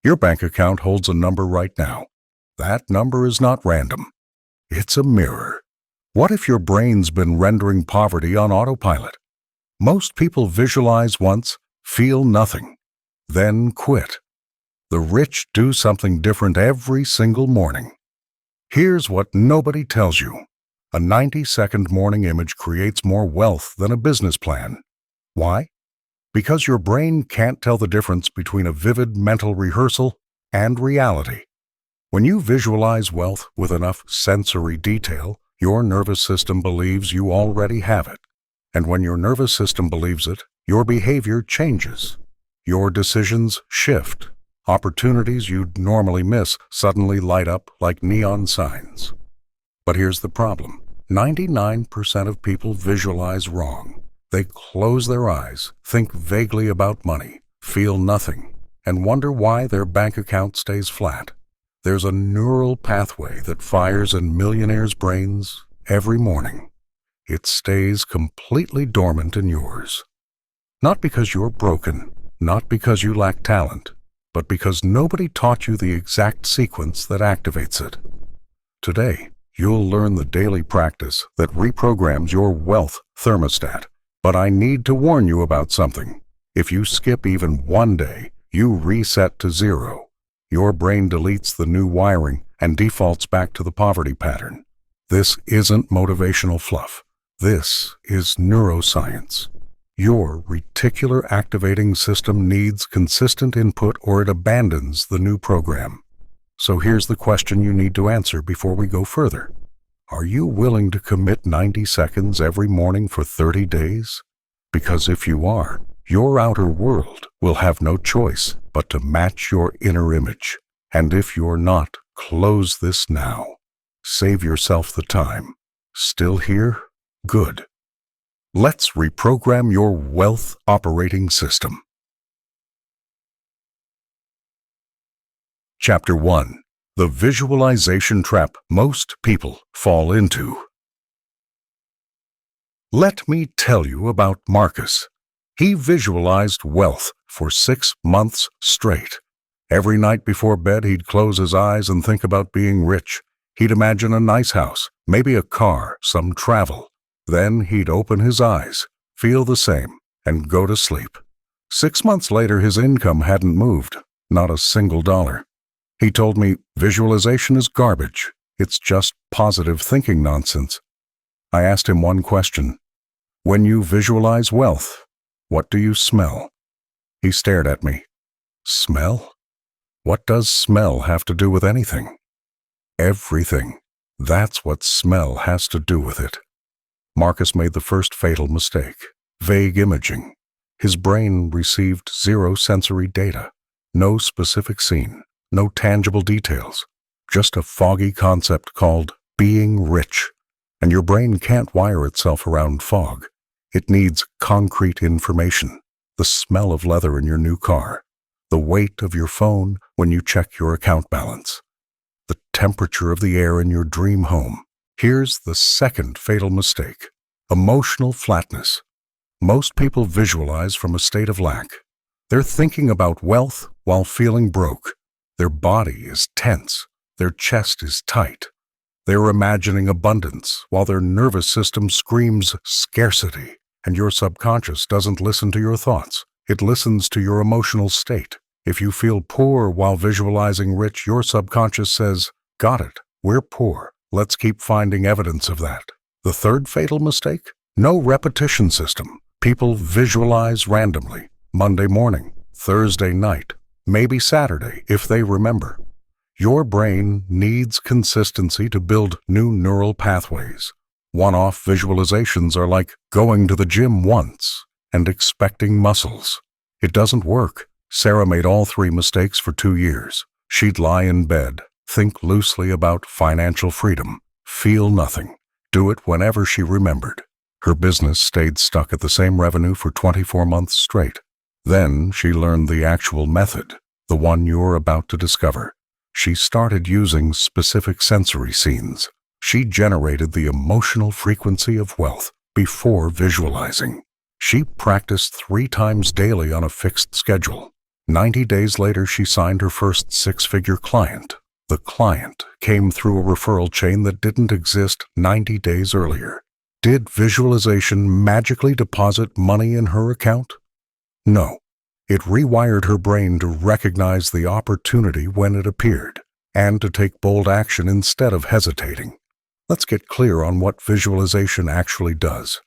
Your bank account holds a number right now. That number is not random. It's a mirror. What if your brain's been rendering poverty on autopilot? Most people visualize once, feel nothing, then quit. The rich do something different every single morning. Here's what nobody tells you. A 90-second morning image creates more wealth than a business plan. Why? Because your brain can't tell the difference between a vivid mental rehearsal and reality. When you visualize wealth with enough sensory detail, your nervous system believes you already have it. And when your nervous system believes it, your behavior changes. Your decisions shift. Opportunities you'd normally miss suddenly light up like neon signs. But here's the problem. 99% of people visualize wrong. They close their eyes, think vaguely about money, feel nothing, and wonder why their bank account stays flat. There's a neural pathway that fires in millionaires' brains every morning. It stays completely dormant in yours. Not because you're broken, not because you lack talent, but because nobody taught you the exact sequence that activates it. Today, you'll learn the daily practice that reprograms your wealth thermostat. But I need to warn you about something. If you skip even one day, you reset to zero. Your brain deletes the new wiring and defaults back to the poverty pattern. This isn't motivational fluff. This is neuroscience. Your reticular activating system needs consistent input or it abandons the new program. So here's the question you need to answer before we go further. Are you willing to commit 90 seconds every morning for 30 days? Because if you are, your outer world will have no choice but to match your inner image. And if you're not, close this now. Save yourself the time. Still here? Good. Let's reprogram your wealth operating system. Chapter 1. The visualization trap most people fall into. Let me tell you about Marcus. He visualized wealth for 6 months straight. Every night before bed, he'd close his eyes and think about being rich. He'd imagine a nice house, maybe a car, some travel. Then he'd open his eyes, feel the same, and go to sleep. 6 months later, his income hadn't moved, not a single dollar. He told me, visualization is garbage. It's just positive thinking nonsense. I asked him one question. When you visualize wealth, what do you smell? He stared at me. Smell? What does smell have to do with anything? Everything. That's what smell has to do with it. Marcus made the first fatal mistake. Vague imaging. His brain received zero sensory data. No specific scene. No tangible details. Just a foggy concept called being rich. And your brain can't wire itself around fog. It needs concrete information. The smell of leather in your new car. The weight of your phone when you check your account balance. The temperature of the air in your dream home. Here's the second fatal mistake. Emotional flatness. Most people visualize from a state of lack. They're thinking about wealth while feeling broke. Their body is tense. Their chest is tight. They're imagining abundance while their nervous system screams scarcity. And your subconscious doesn't listen to your thoughts. It listens to your emotional state. If you feel poor while visualizing rich, your subconscious says, got it, we're poor. Let's keep finding evidence of that. The third fatal mistake? No repetition system. People visualize randomly. Monday morning, Thursday night, maybe Saturday if they remember. Your brain needs consistency to build new neural pathways. One-off visualizations are like going to the gym once and expecting muscles. It doesn't work. Sarah made all 3 mistakes for 2 years. She'd lie in bed, think loosely about financial freedom, feel nothing, do it whenever she remembered. Her business stayed stuck at the same revenue for 24 months straight. Then she learned the actual method, the one you're about to discover. She started using specific sensory scenes. She generated the emotional frequency of wealth before visualizing. She practiced 3 times daily on a fixed schedule. 90 days later, she signed her first six-figure client. The client came through a referral chain that didn't exist 90 days earlier. Did visualization magically deposit money in her account? No. It rewired her brain to recognize the opportunity when it appeared, and to take bold action instead of hesitating. Let's get clear on what visualization actually does.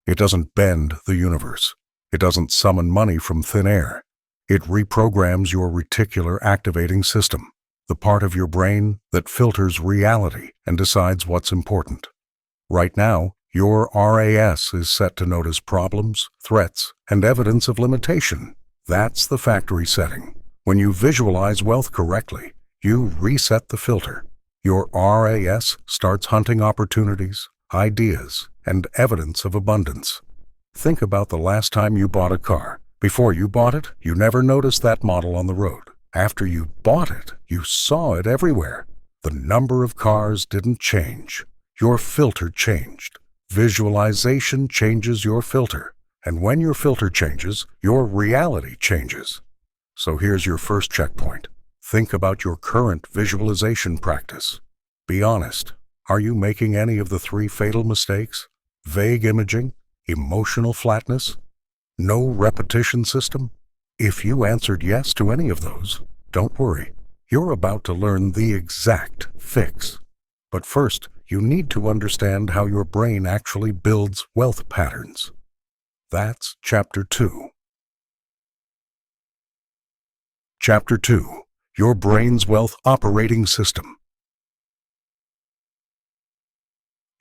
It doesn't bend the universe. It doesn't summon money from thin air. It reprograms your reticular activating system, the part of your brain that filters reality and decides what's important. Right now, your RAS is set to notice problems, threats, and evidence of limitation. That's the factory setting. When you visualize wealth correctly, you reset the filter. Your RAS starts hunting opportunities, ideas, and evidence of abundance. Think about the last time you bought a car. Before you bought it, you never noticed that model on the road. After you bought it, you saw it everywhere. The number of cars didn't change. Your filter changed. Visualization changes your filter. And when your filter changes, your reality changes. So here's your first checkpoint. Think about your current visualization practice. Be honest. Are you making any of the three fatal mistakes? Vague imaging? Emotional flatness? No repetition system? If you answered yes to any of those, don't worry. You're about to learn the exact fix. But first, you need to understand how your brain actually builds wealth patterns. That's Chapter 2. Chapter 2. Your brain's wealth operating system.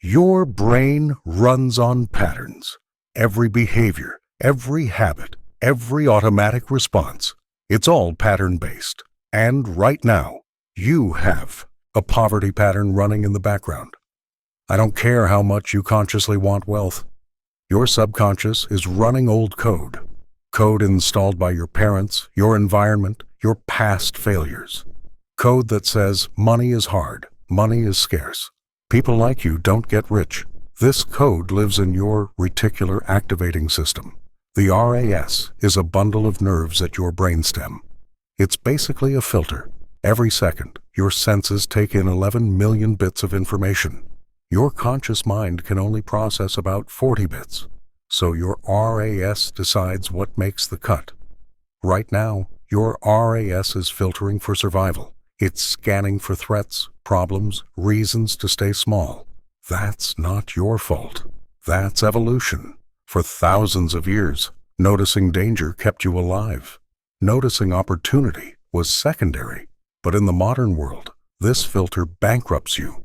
Your brain runs on patterns. Every behavior, every habit, every automatic response. It's all pattern-based. And right now, you have a poverty pattern running in the background. I don't care how much you consciously want wealth. Your subconscious is running old code. Code installed by your parents, your environment, your past failures. Code that says money is hard, money is scarce. People like you don't get rich. This code lives in your reticular activating system. The RAS is a bundle of nerves at your brainstem. It's basically a filter. Every second, your senses take in 11 million bits of information. Your conscious mind can only process about 40 bits. So your RAS decides what makes the cut. Right now, your RAS is filtering for survival. It's scanning for threats, problems, reasons to stay small. That's not your fault. That's evolution. For thousands of years, noticing danger kept you alive. Noticing opportunity was secondary. But in the modern world, this filter bankrupts you.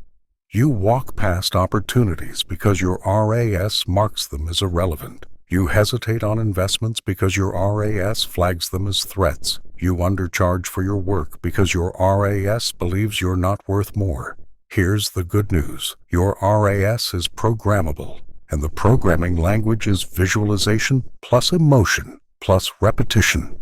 You walk past opportunities because your RAS marks them as irrelevant. You hesitate on investments because your RAS flags them as threats. You undercharge for your work because your RAS believes you're not worth more. Here's the good news. Your RAS is programmable, and the programming language is visualization plus emotion plus repetition.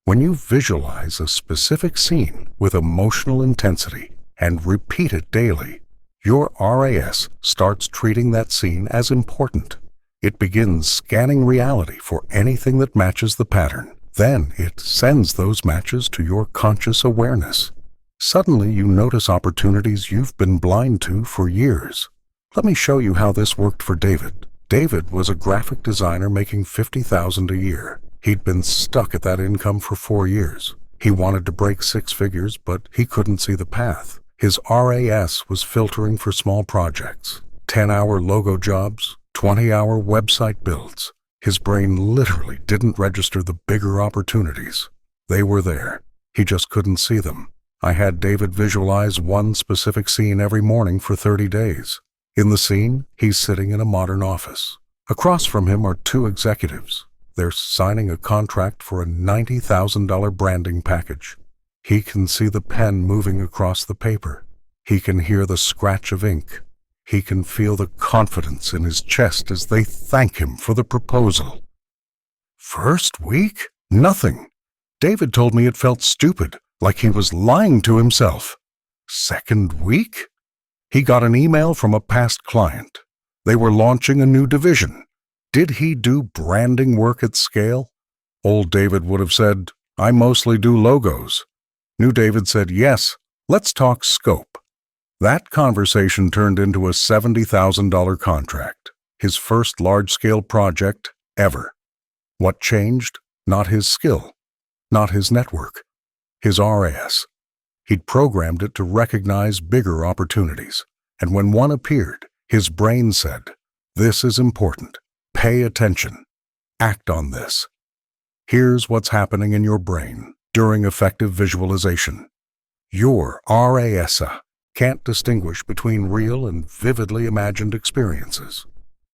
When you visualize a specific scene with emotional intensity and repeat it daily, your RAS starts treating that scene as important. It begins scanning reality for anything that matches the pattern. Then it sends those matches to your conscious awareness. Suddenly you notice opportunities you've been blind to for years. Let me show you how this worked for David. David was a graphic designer making $50,000 a year. He'd been stuck at that income for 4 years. He wanted to break 6 figures, but he couldn't see the path. His RAS was filtering for small projects, 10-hour logo jobs, 20-hour website builds. His brain literally didn't register the bigger opportunities. They were there. He just couldn't see them. I had David visualize one specific scene every morning for 30 days. In the scene, he's sitting in a modern office. Across from him are 2 executives. They're signing a contract for a $90,000 branding package. He can see the pen moving across the paper. He can hear the scratch of ink. He can feel the confidence in his chest as they thank him for the proposal. First week? Nothing. David told me it felt stupid, like he was lying to himself. Second week? He got an email from a past client. They were launching a new division. Did he do branding work at scale? Old David would have said, I mostly do logos. New David said, yes, let's talk scope. That conversation turned into a $70,000 contract, his first large-scale project ever. What changed? Not his skill, not his network, his RAS. He'd programmed it to recognize bigger opportunities, and when one appeared, his brain said, "This is important. Pay attention. Act on this." Here's what's happening in your brain during effective visualization. Your RAS can't distinguish between real and vividly imagined experiences.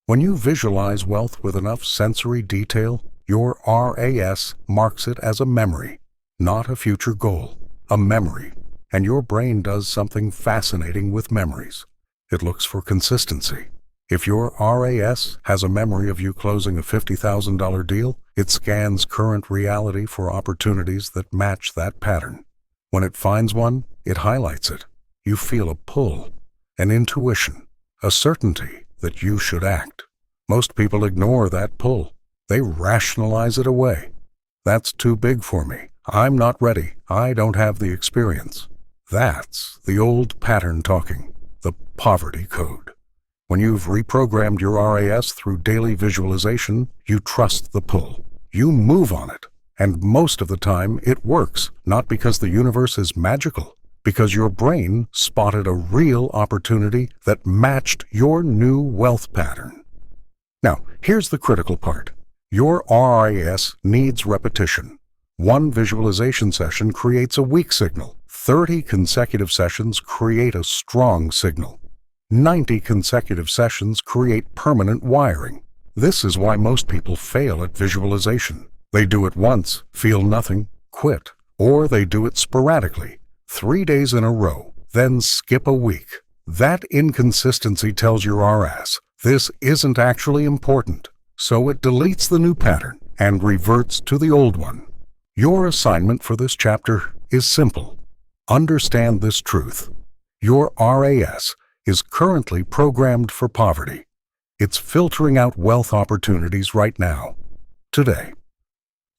When you visualize wealth with enough sensory detail, your RAS marks it as a memory, not a future goal, a memory. And your brain does something fascinating with memories. It looks for consistency. If your RAS has a memory of you closing a $50,000 deal, it scans current reality for opportunities that match that pattern. When it finds one, it highlights it. You feel a pull, an intuition, a certainty that you should act. Most people ignore that pull. They rationalize it away. That's too big for me. I'm not ready. I don't have the experience. That's the old pattern talking, the poverty code. When you've reprogrammed your RAS through daily visualization, you trust the pull. You move on it. And most of the time, it works, not because the universe is magical, because your brain spotted a real opportunity that matched your new wealth pattern. Now, here's the critical part. Your RAS needs repetition. One visualization session creates a weak signal. 30 consecutive sessions create a strong signal. 90 consecutive sessions create permanent wiring. This is why most people fail at visualization. They do it once, feel nothing, quit, or they do it sporadically, 3 days in a row, then skip a week. That inconsistency tells your RAS this isn't actually important, so it deletes the new pattern and reverts to the old one. Your assignment for this chapter is simple. Understand this truth. Your RAS is currently programmed for poverty. It's filtering out wealth opportunities right now, today.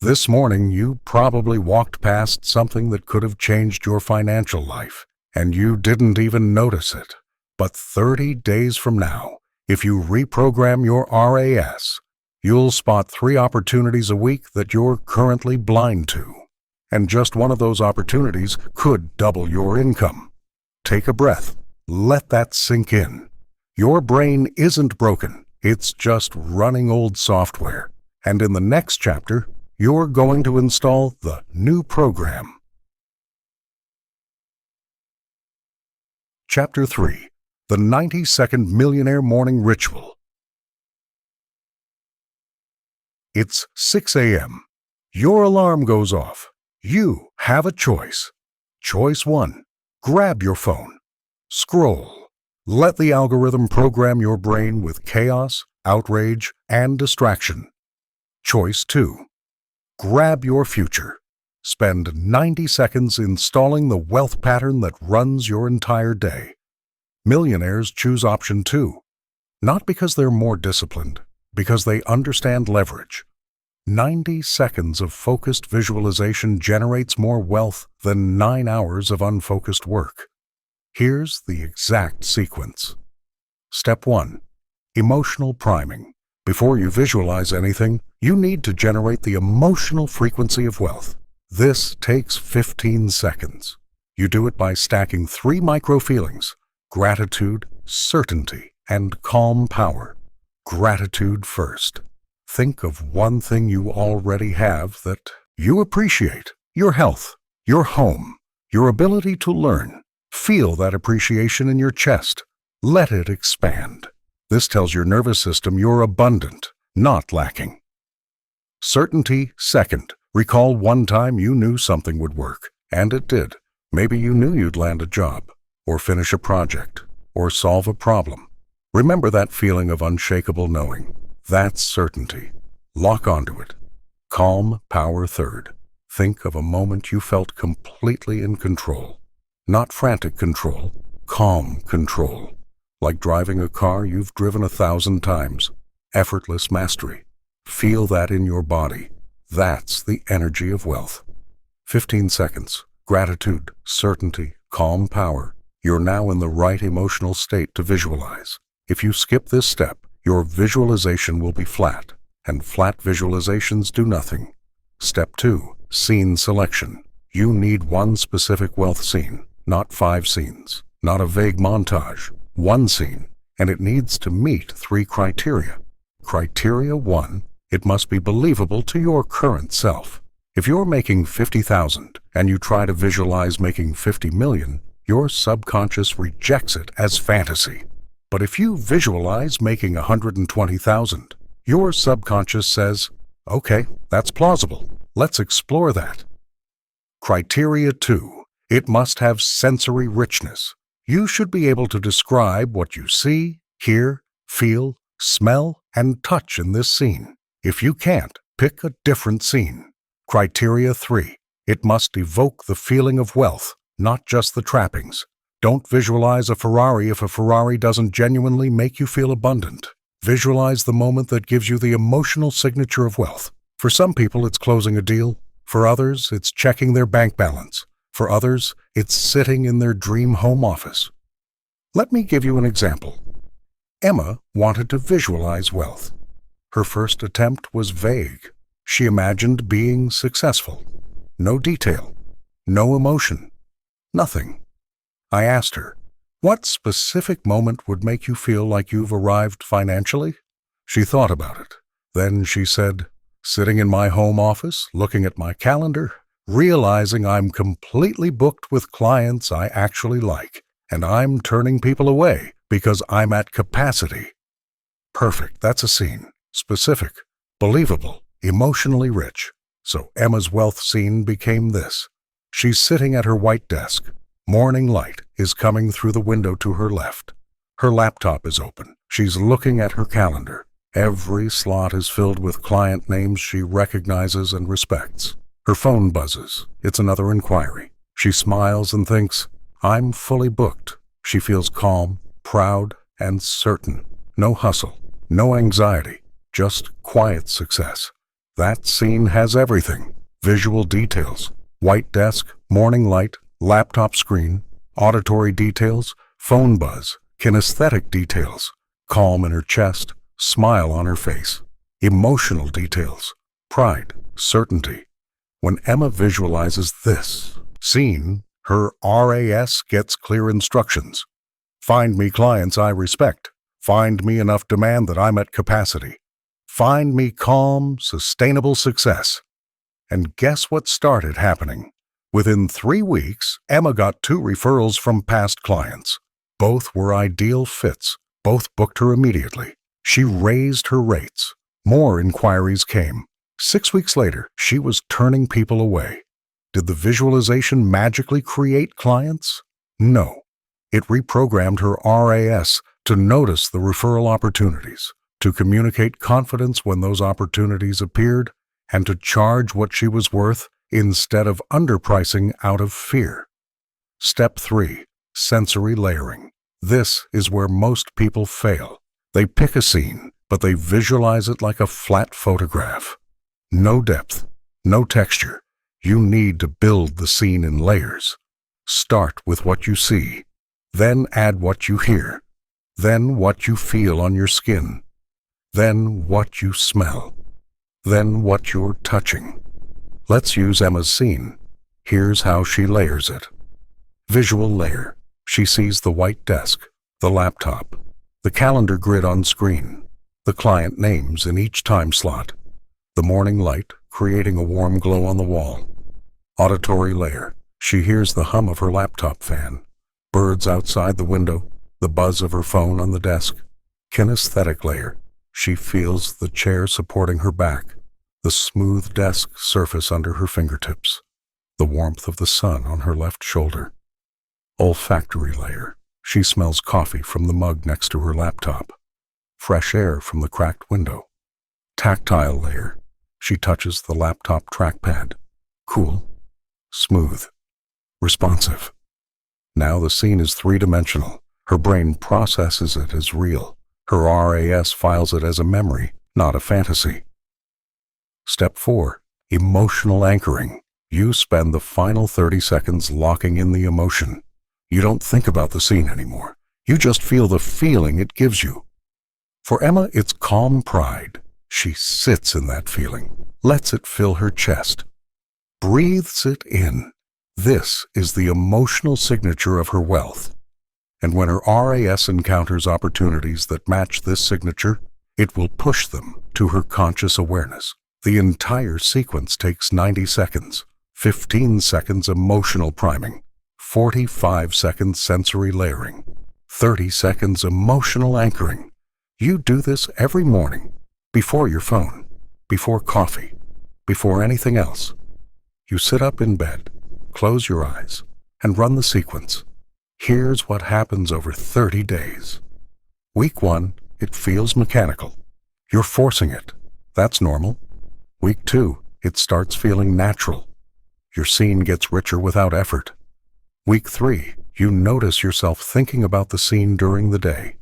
This morning, you probably walked past something that could have changed your financial life, and you didn't even notice it. But 30 days from now, if you reprogram your RAS, you'll spot 3 opportunities a week that you're currently blind to. And just one of those opportunities could double your income. Take a breath. Let that sink in. Your brain isn't broken. It's just running old software. And in the next chapter, you're going to install the new program. Chapter 3. The 90-Second Millionaire Morning Ritual. It's 6 a.m. Your alarm goes off. You have a choice. Choice 1. Grab your phone. Scroll. Let the algorithm program your brain with chaos, outrage, and distraction. Choice 2. Grab your future. Spend 90 seconds installing the wealth pattern that runs your entire day. Millionaires choose option 2, not because they're more disciplined, because they understand leverage. 90 seconds of focused visualization generates more wealth than 9 hours of unfocused work. Here's the exact sequence. Step 1. Emotional priming. Before you visualize anything, you need to generate the emotional frequency of wealth. This takes 15 seconds. You do it by stacking 3 micro-feelings: gratitude, certainty, and calm power. Gratitude first. Think of one thing you already have that you appreciate: your health, your home, your ability to learn. Feel that appreciation in your chest. Let it expand. This tells your nervous system you're abundant, not lacking. Certainty second. Recall one time you knew something would work, and it did. Maybe you knew you'd land a job, or finish a project, or solve a problem. Remember that feeling of unshakable knowing. That's certainty. Lock onto it. Calm power third. Think of a moment you felt completely in control. Not frantic control, calm control. Like driving a car you've driven 1,000 times. Effortless mastery. Feel that in your body. That's the energy of wealth. 15 seconds. Gratitude, certainty, calm power. You're now in the right emotional state to visualize. If you skip this step, your visualization will be flat, and flat visualizations do nothing. Step 2. Scene selection. You need one specific wealth scene, not 5 scenes, not a vague montage. One scene, and it needs to meet 3 criteria. Criteria 1, it must be believable to your current self. If you're making $50,000 and you try to visualize making $50 million, your subconscious rejects it as fantasy. But if you visualize making $120,000, your subconscious says, okay, that's plausible. Let's explore that. Criteria 2, it must have sensory richness. You should be able to describe what you see, hear, feel, smell, and touch in this scene. If you can't, pick a different scene. Criteria 3, it must evoke the feeling of wealth, not just the trappings. Don't visualize a Ferrari if a Ferrari doesn't genuinely make you feel abundant. Visualize the moment that gives you the emotional signature of wealth. For some people, it's closing a deal. For others, it's checking their bank balance. For others, it's sitting in their dream home office. Let me give you an example. Emma wanted to visualize wealth. Her first attempt was vague. She imagined being successful. No detail. No emotion. Nothing. I asked her, what specific moment would make you feel like you've arrived financially? She thought about it. Then she said, sitting in my home office, looking at my calendar, realizing I'm completely booked with clients I actually like, and I'm turning people away because I'm at capacity. Perfect, that's a scene. Specific, believable, emotionally rich. So Emma's wealth scene became this. She's sitting at her white desk. Morning light is coming through the window to her left. Her laptop is open. She's looking at her calendar. Every slot is filled with client names she recognizes and respects. Her phone buzzes. It's another inquiry. She smiles and thinks, I'm fully booked. She feels calm, proud, and certain. No hustle, no anxiety, just quiet success. That scene has everything. Visual details, white desk, morning light, laptop screen, auditory details, phone buzz, kinesthetic details, calm in her chest, smile on her face, emotional details, pride, certainty. When Emma visualizes this scene, her RAS gets clear instructions. Find me clients I respect. Find me enough demand that I'm at capacity. Find me calm, sustainable success. And guess what started happening? Within 3 weeks, Emma got 2 referrals from past clients. Both were ideal fits. Both booked her immediately. She raised her rates. More inquiries came. 6 weeks later, she was turning people away. Did the visualization magically create clients? No. It reprogrammed her RAS to notice the referral opportunities, to communicate confidence when those opportunities appeared, and to charge what she was worth instead of underpricing out of fear. Step 3. Sensory layering. This is where most people fail. They pick a scene, but they visualize it like a flat photograph. No depth, no texture. You need to build the scene in layers. Start with what you see, then add what you hear, then what you feel on your skin, then what you smell, then what you're touching. Let's use Emma's scene. Here's how she layers it. Visual layer. She sees the white desk, the laptop, the calendar grid on screen, the client names in each time slot, the morning light creating a warm glow on the wall. Auditory layer. She hears the hum of her laptop fan, birds outside the window, the buzz of her phone on the desk. Kinesthetic layer. She feels the chair supporting her back, the smooth desk surface under her fingertips, the warmth of the sun on her left shoulder. Olfactory layer. She smells coffee from the mug next to her laptop, fresh air from the cracked window. Tactile layer. She touches the laptop trackpad. Cool, smooth, responsive. Now the scene is 3-dimensional. Her brain processes it as real. Her RAS files it as a memory, not a fantasy. Step 4. Emotional anchoring. You spend the final 30 seconds locking in the emotion. You don't think about the scene anymore. You just feel the feeling it gives you. For Emma, it's calm pride. She sits in that feeling, lets it fill her chest, breathes it in. This is the emotional signature of her wealth. And when her RAS encounters opportunities that match this signature, it will push them to her conscious awareness. The entire sequence takes 90 seconds, 15 seconds emotional priming, 45 seconds sensory layering, 30 seconds emotional anchoring. You do this every morning, before your phone, before coffee, before anything else. You sit up in bed, close your eyes, and run the sequence. Here's what happens over 30 days. Week 1, it feels mechanical. You're forcing it. That's normal. Week 2, it starts feeling natural. Your scene gets richer without effort. Week 3, you notice yourself thinking about the scene during the day.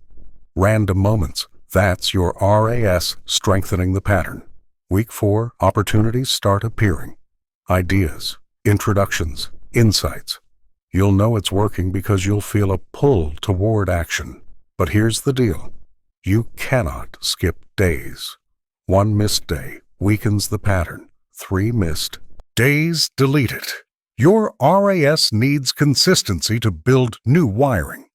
Random moments, that's your RAS strengthening the pattern. Week 4, opportunities start appearing. Ideas, introductions, insights. You'll know it's working because you'll feel a pull toward action. But here's the deal. You cannot skip days. 1 missed day weakens the pattern. 3 missed days deleted. Your RAS needs consistency to build new wiring.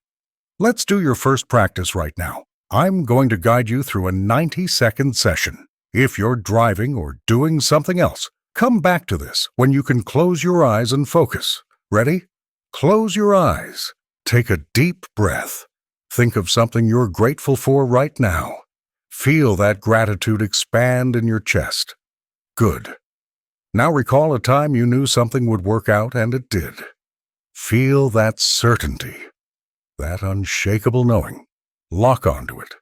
Let's do your first practice right now. I'm going to guide you through a 90-second session. If you're driving or doing something else, come back to this when you can close your eyes and focus. Ready? Close your eyes. Take a deep breath. Think of something you're grateful for right now. Feel that gratitude expand in your chest. Good. Now recall a time you knew something would work out and it did. Feel that certainty, that unshakable knowing. Lock onto it.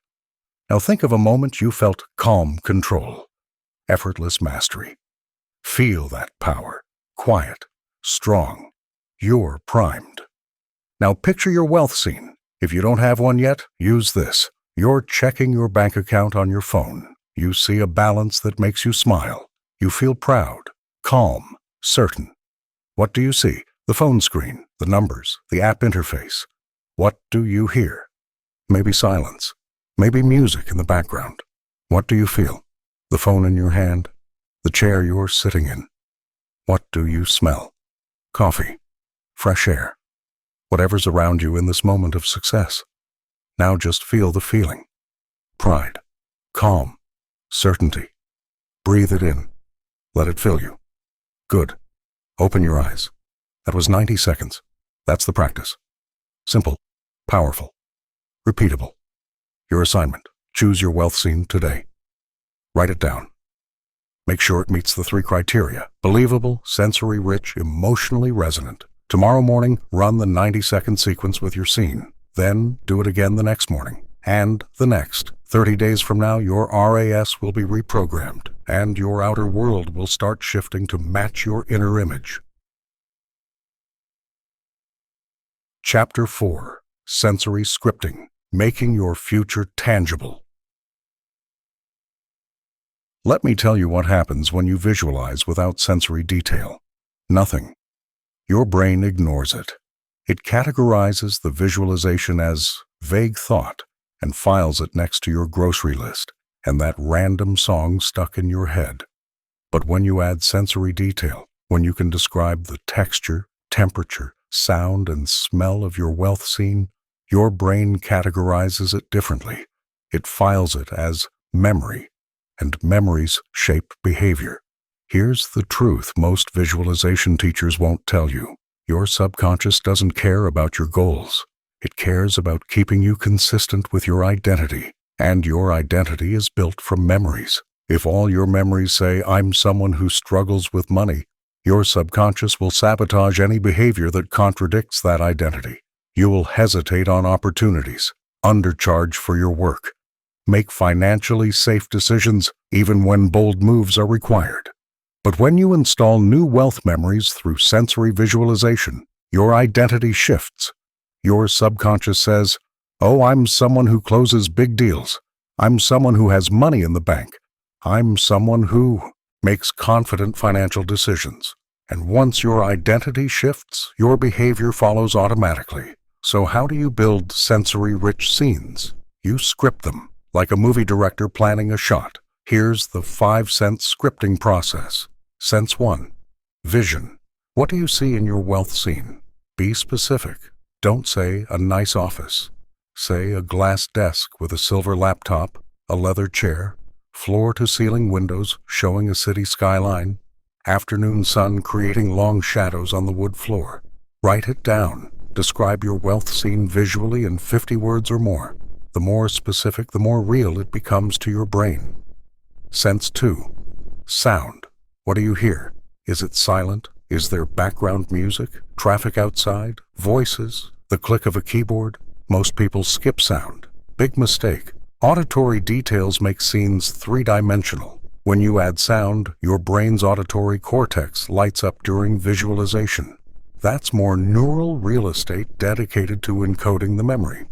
Now think of a moment you felt calm control, effortless mastery. Feel that power, quiet, strong. You're primed. Now picture your wealth scene. If you don't have one yet, use this. You're checking your bank account on your phone. You see a balance that makes you smile. You feel proud, calm, certain. What do you see? The phone screen, the numbers, the app interface. What do you hear? Maybe silence. Maybe music in the background. What do you feel? The phone in your hand, the chair you're sitting in. What do you smell? Coffee, fresh air, whatever's around you in this moment of success. Now just feel the feeling. Pride, calm, certainty. Breathe it in. Let it fill you. Good. Open your eyes. That was 90 seconds. That's the practice. Simple, powerful, repeatable. Your assignment: choose your wealth scene today. Write it down. Make sure it meets the 3 criteria: believable, sensory rich, emotionally resonant. Tomorrow morning, run the 90-second sequence with your scene. Then do it again the next morning, and the next. 30 days from now, your RAS will be reprogrammed, and your outer world will start shifting to match your inner image. Chapter 4: Sensory Scripting, Making Your Future Tangible. Let me tell you what happens when you visualize without sensory detail. Nothing. Your brain ignores it. It categorizes the visualization as vague thought and files it next to your grocery list and that random song stuck in your head. But when you add sensory detail, when you can describe the texture, temperature, sound, and smell of your wealth scene, your brain categorizes it differently. It files it as memory, and memories shape behavior. Here's the truth most visualization teachers won't tell you. Your subconscious doesn't care about your goals. It cares about keeping you consistent with your identity, and your identity is built from memories. If all your memories say, "I'm someone who struggles with money," your subconscious will sabotage any behavior that contradicts that identity. You will hesitate on opportunities, undercharge for your work, make financially safe decisions even when bold moves are required. But when you install new wealth memories through sensory visualization, your identity shifts. Your subconscious says, "Oh, I'm someone who closes big deals. I'm someone who has money in the bank. I'm someone who makes confident financial decisions." And once your identity shifts, your behavior follows automatically. So how do you build sensory-rich scenes? You script them, like a movie director planning a shot. Here's the 5-sense scripting process. Sense 1. Vision. What do you see in your wealth scene? Be specific. Don't say a nice office. Say a glass desk with a silver laptop, a leather chair, floor-to-ceiling windows showing a city skyline, afternoon sun creating long shadows on the wood floor. Write it down. Describe your wealth scene visually in 50 words or more. The more specific, the more real it becomes to your brain. Sense 2. Sound. What do you hear? Is it silent? Is there background music? Traffic outside? Voices? The click of a keyboard? Most people skip sound. Big mistake. Auditory details make scenes three-dimensional. When you add sound, your brain's auditory cortex lights up during visualization. That's more neural real estate dedicated to encoding the memory.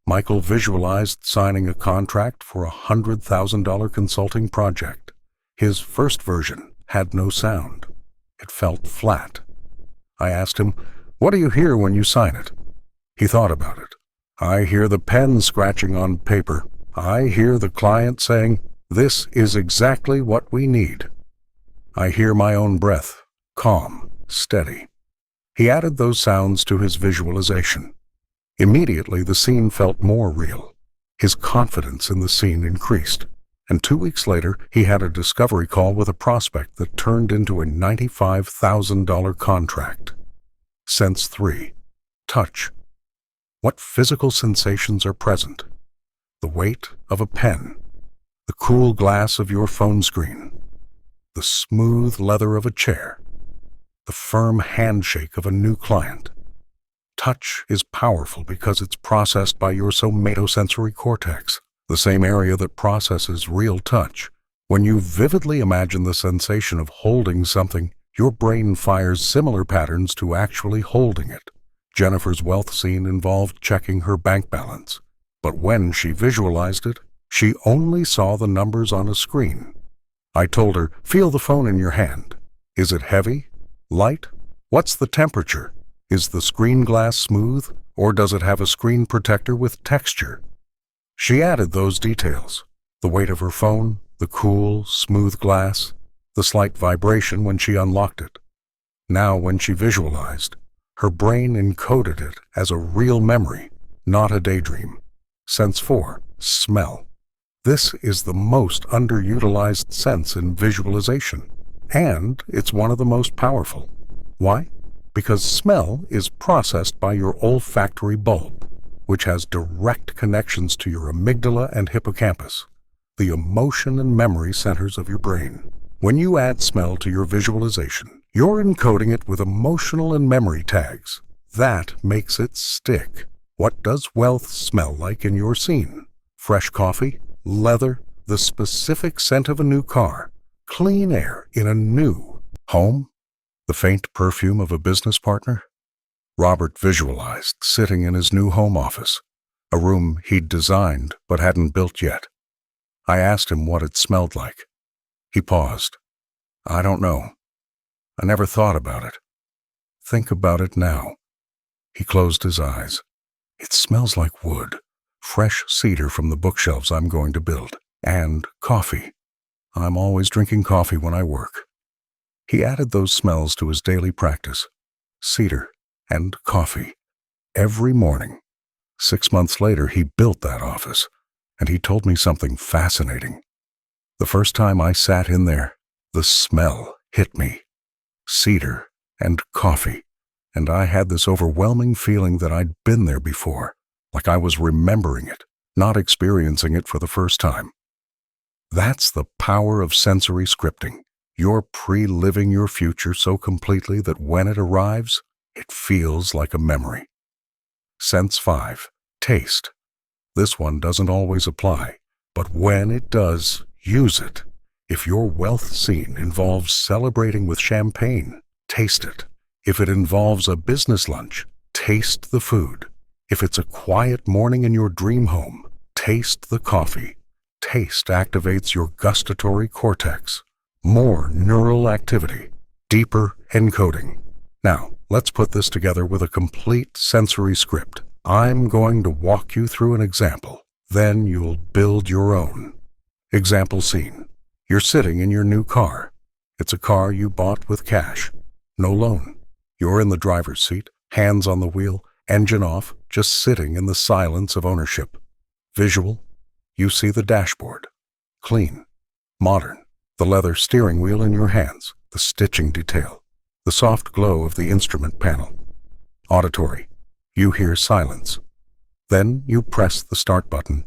Michael visualized signing a contract for a $100,000 consulting project. His first version had no sound. It felt flat. I asked him, "What do you hear when you sign it?" He thought about it. "I hear the pen scratching on paper. I hear the client saying, 'This is exactly what we need.' I hear my own breath, calm, steady." He added those sounds to his visualization. Immediately, the scene felt more real. His confidence in the scene increased, and 2 weeks later, he had a discovery call with a prospect that turned into a $95,000 contract. Sense 3. Touch. What physical sensations are present? The weight of a pen, the cool glass of your phone screen, the smooth leather of a chair, the firm handshake of a new client. Touch is powerful because it's processed by your somatosensory cortex, the same area that processes real touch. When you vividly imagine the sensation of holding something, your brain fires similar patterns to actually holding it. Jennifer's wealth scene involved checking her bank balance, but when she visualized it, she only saw the numbers on a screen. I told her, "Feel the phone in your hand. Is it heavy? Light? What's the temperature? Is the screen glass smooth, or does it have a screen protector with texture?" She added those details: the weight of her phone, the cool, smooth glass, the slight vibration when she unlocked it. Now, when she visualized, her brain encoded it as a real memory, not a daydream. Sense 4. Smell. This is the most underutilized sense in visualization, and it's one of the most powerful. Why? Because smell is processed by your olfactory bulb, which has direct connections to your amygdala and hippocampus, the emotion and memory centers of your brain. When you add smell to your visualization, you're encoding it with emotional and memory tags. That makes it stick. What does wealth smell like in your scene? Fresh coffee, leather, the specific scent of a new car, clean air in a new home, the faint perfume of a business partner? Robert visualized sitting in his new home office, a room he'd designed but hadn't built yet. I asked him what it smelled like. He paused. "I don't know. I never thought about it." "Think about it now." He closed his eyes. "It smells like wood, fresh cedar from the bookshelves I'm going to build, and coffee. I'm always drinking coffee when I work." He added those smells to his daily practice: cedar and coffee, every morning. 6 months later, he built that office, and he told me something fascinating. The first time I sat in there, the smell hit me: cedar and coffee, and I had this overwhelming feeling that I'd been there before, like I was remembering it, not experiencing it for the first time. That's the power of sensory scripting. You're pre-living your future so completely that when it arrives, it feels like a memory. Sense 5. Taste. This one doesn't always apply, but when it does, use it. If your wealth scene involves celebrating with champagne, taste it. If it involves a business lunch, taste the food. If it's a quiet morning in your dream home, taste the coffee. Taste activates your gustatory cortex. More neural activity. deeper encoding. Now, let's put this together with a complete sensory script. I'm going to walk you through an example. Then you'll build your own. Example scene. You're sitting in your new car. It's a car you bought with cash. No loan. You're in the driver's seat, hands on the wheel, engine off, just sitting in the silence of ownership. Visual. You see the dashboard. Clean. Modern. The leather steering wheel in your hands, the stitching detail. The soft glow of the instrument panel. Auditory. You hear silence. Then you press the start button.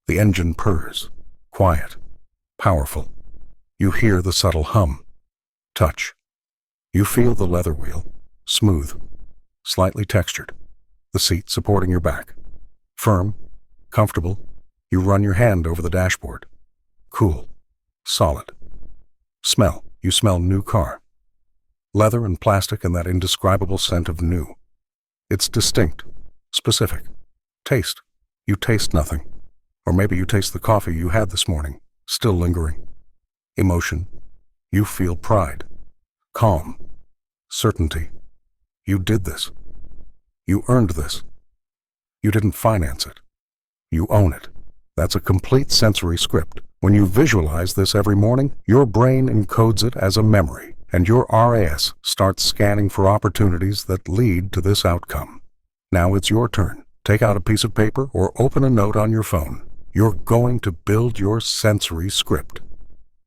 The engine purrs. Quiet. Powerful. You hear the subtle hum. Touch. You feel the leather wheel. Smooth. Slightly textured. The seat supporting your back. Firm. Comfortable. You run your hand over the dashboard. Cool. Solid. Smell. You smell new car. Leather and plastic and that indescribable scent of new. It's distinct. Specific. Taste. You taste nothing. Or maybe you taste the coffee you had this morning, still lingering. Emotion. You feel pride. Calm. Certainty. You did this. You earned this. You didn't finance it. You own it. That's a complete sensory script. When you visualize this every morning, your brain encodes it as a memory, and your RAS starts scanning for opportunities that lead to this outcome. Now it's your turn. Take out a piece of paper or open a note on your phone. You're going to build your sensory script.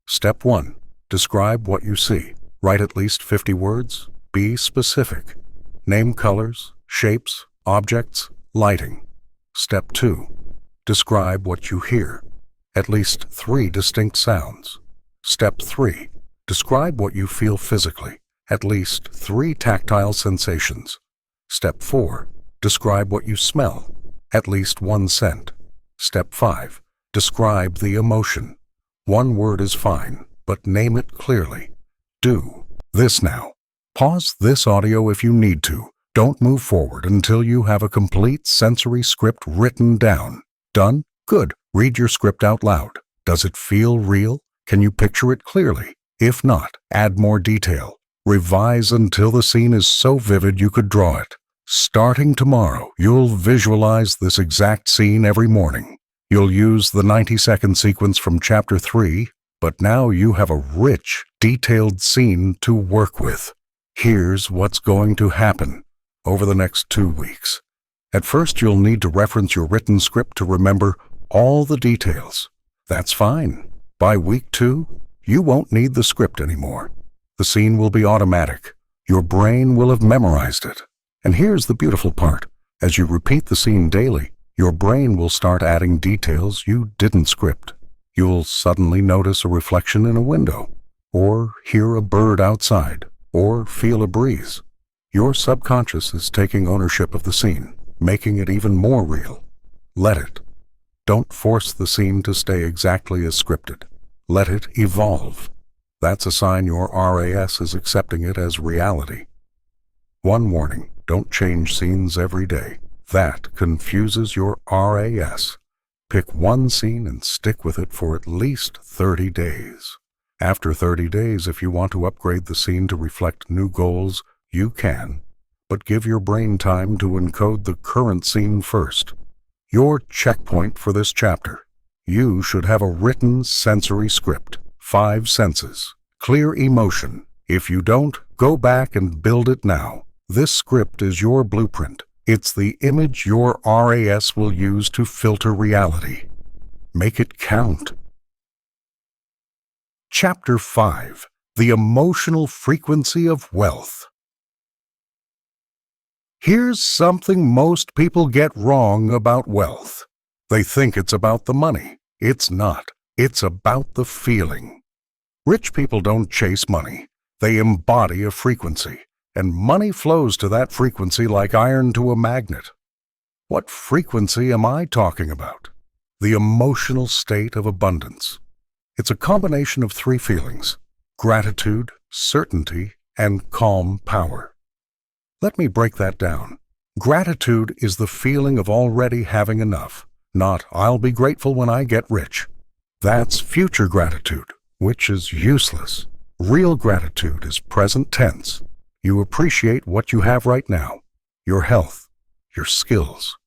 Step 1. Describe what you see. Write at least 50 words. Be specific. Name colors, shapes, objects, lighting. Step 2. Describe what you hear. At least 3 distinct sounds. Step 3. Describe what you feel physically. At least 3 tactile sensations. Step 4. Describe what you smell. At least 1 scent. Step 5. Describe the emotion. 1 word is fine, but name it clearly. Do this now. Pause this audio if you need to. Don't move forward until you have a complete sensory script written down. Done? Good. Read your script out loud. Does it feel real? Can you picture it clearly? If not, add more detail. Revise until the scene is so vivid you could draw it. Starting tomorrow, you'll visualize this exact scene every morning. You'll use the 90-second sequence from Chapter 3, but now you have a rich, detailed scene to work with. Here's what's going to happen over the next 2 weeks. At first, you'll need to reference your written script to remember all the details. That's fine. By week 2, you won't need the script anymore. The scene will be automatic. Your brain will have memorized it. And here's the beautiful part. As you repeat the scene daily, your brain will start adding details you didn't script. You'll suddenly notice a reflection in a window, or hear a bird outside, or feel a breeze. Your subconscious is taking ownership of the scene, making it even more real. Let it. Don't force the scene to stay exactly as scripted. Let it evolve. That's a sign your RAS is accepting it as reality. One warning. Don't change scenes every day. That confuses your RAS. Pick one scene and stick with it for at least 30 days. After 30 days, if you want to upgrade the scene to reflect new goals, you can, but give your brain time to encode the current scene first. Your checkpoint for this chapter. You should have a written sensory script, 5 senses, clear emotion. If you don't, go back and build it now. This script is your blueprint. It's the image your RAS will use to filter reality. Make it count. Chapter 5. The Emotional Frequency of Wealth. Here's something most people get wrong about wealth. They think it's about the money. It's not. It's about the feeling. Rich people don't chase money. They embody a frequency. And money flows to that frequency like iron to a magnet. What frequency am I talking about? The emotional state of abundance. It's a combination of 3 feelings: gratitude, certainty, and calm power. Let me break that down. Gratitude is the feeling of already having enough, not "I'll be grateful when I get rich." That's future gratitude, which is useless. Real gratitude is present tense. You appreciate what you have right now, your health, your skills,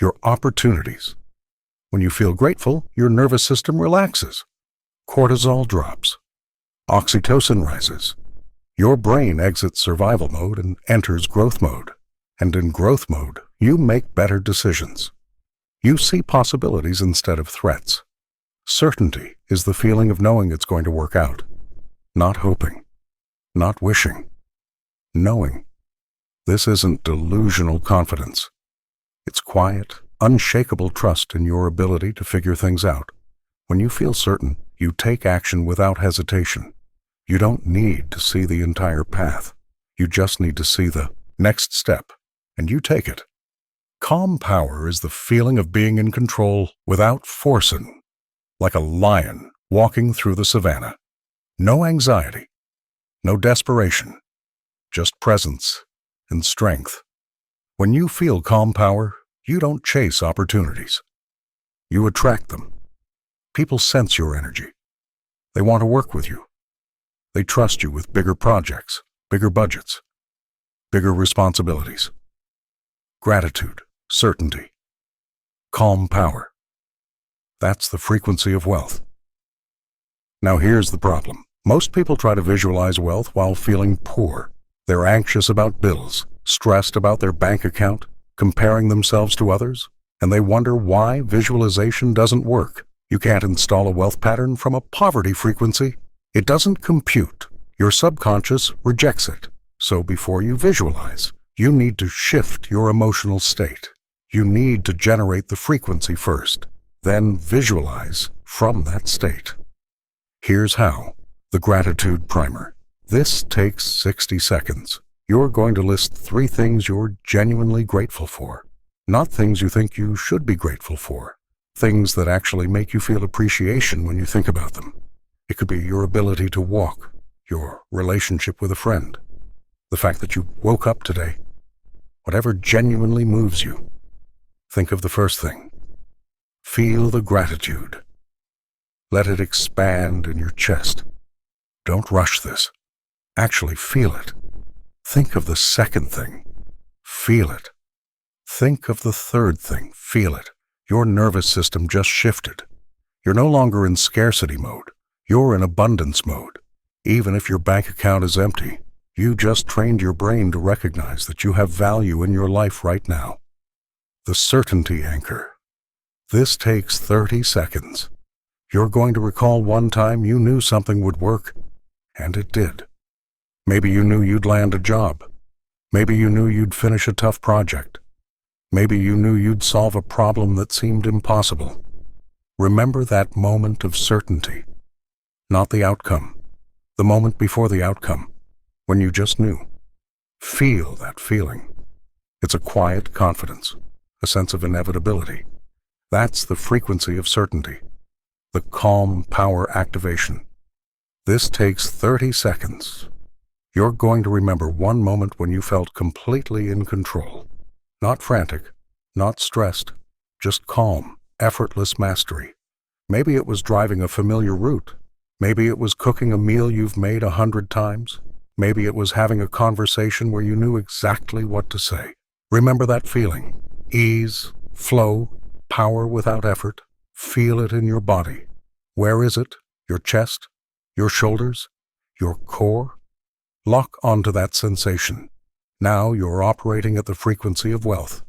your opportunities. When you feel grateful, your nervous system relaxes. Cortisol drops. Oxytocin rises. Your brain exits survival mode and enters growth mode. And in growth mode, you make better decisions. You see possibilities instead of threats. Certainty is the feeling of knowing it's going to work out. Not hoping. Not wishing. Knowing. This isn't delusional confidence. It's quiet, unshakable trust in your ability to figure things out. When you feel certain, you take action without hesitation. You don't need to see the entire path. You just need to see the next step, and you take it. Calm power is the feeling of being in control without forcing, like a lion walking through the savannah. No anxiety, no desperation, just presence and strength. When you feel calm power, you don't chase opportunities. You attract them. People sense your energy. They want to work with you. They trust you with bigger projects, bigger budgets, bigger responsibilities. Gratitude, certainty, calm power. That's the frequency of wealth. Now here's the problem. Most people try to visualize wealth while feeling poor. They're anxious about bills, stressed about their bank account, comparing themselves to others, and they wonder why visualization doesn't work. You can't install a wealth pattern from a poverty frequency. It doesn't compute. Your subconscious rejects it. So before you visualize, you need to shift your emotional state. You need to generate the frequency first, then visualize from that state. Here's how. The Gratitude Primer. This takes 60 seconds. You're going to list 3 things you're genuinely grateful for. Not things you think you should be grateful for. Things that actually make you feel appreciation when you think about them. It could be your ability to walk, your relationship with a friend, the fact that you woke up today. Whatever genuinely moves you. Think of the first thing. Feel the gratitude. Let it expand in your chest. Don't rush this. Actually feel it. Think of the second thing. Feel it. Think of the third thing. Feel it. Your nervous system just shifted. You're no longer in scarcity mode. You're in abundance mode. Even if your bank account is empty, you just trained your brain to recognize that you have value in your life right now. The certainty anchor. This takes 30 seconds. You're going to recall one time you knew something would work, and it did. Maybe you knew you'd land a job. Maybe you knew you'd finish a tough project. Maybe you knew you'd solve a problem that seemed impossible. Remember that moment of certainty, not the outcome, the moment before the outcome, when you just knew. Feel that feeling. It's a quiet confidence, a sense of inevitability. That's the frequency of certainty, the calm power activation. This takes 30 seconds. You're going to remember one moment when you felt completely in control. Not frantic, not stressed, just calm, effortless mastery. Maybe it was driving a familiar route. Maybe it was cooking a meal you've made 100 times. Maybe it was having a conversation where you knew exactly what to say. Remember that feeling. Ease, flow, power without effort. Feel it in your body. Where is it? Your chest? Your shoulders? Your core? Lock onto that sensation. Now you're operating at the frequency of wealth.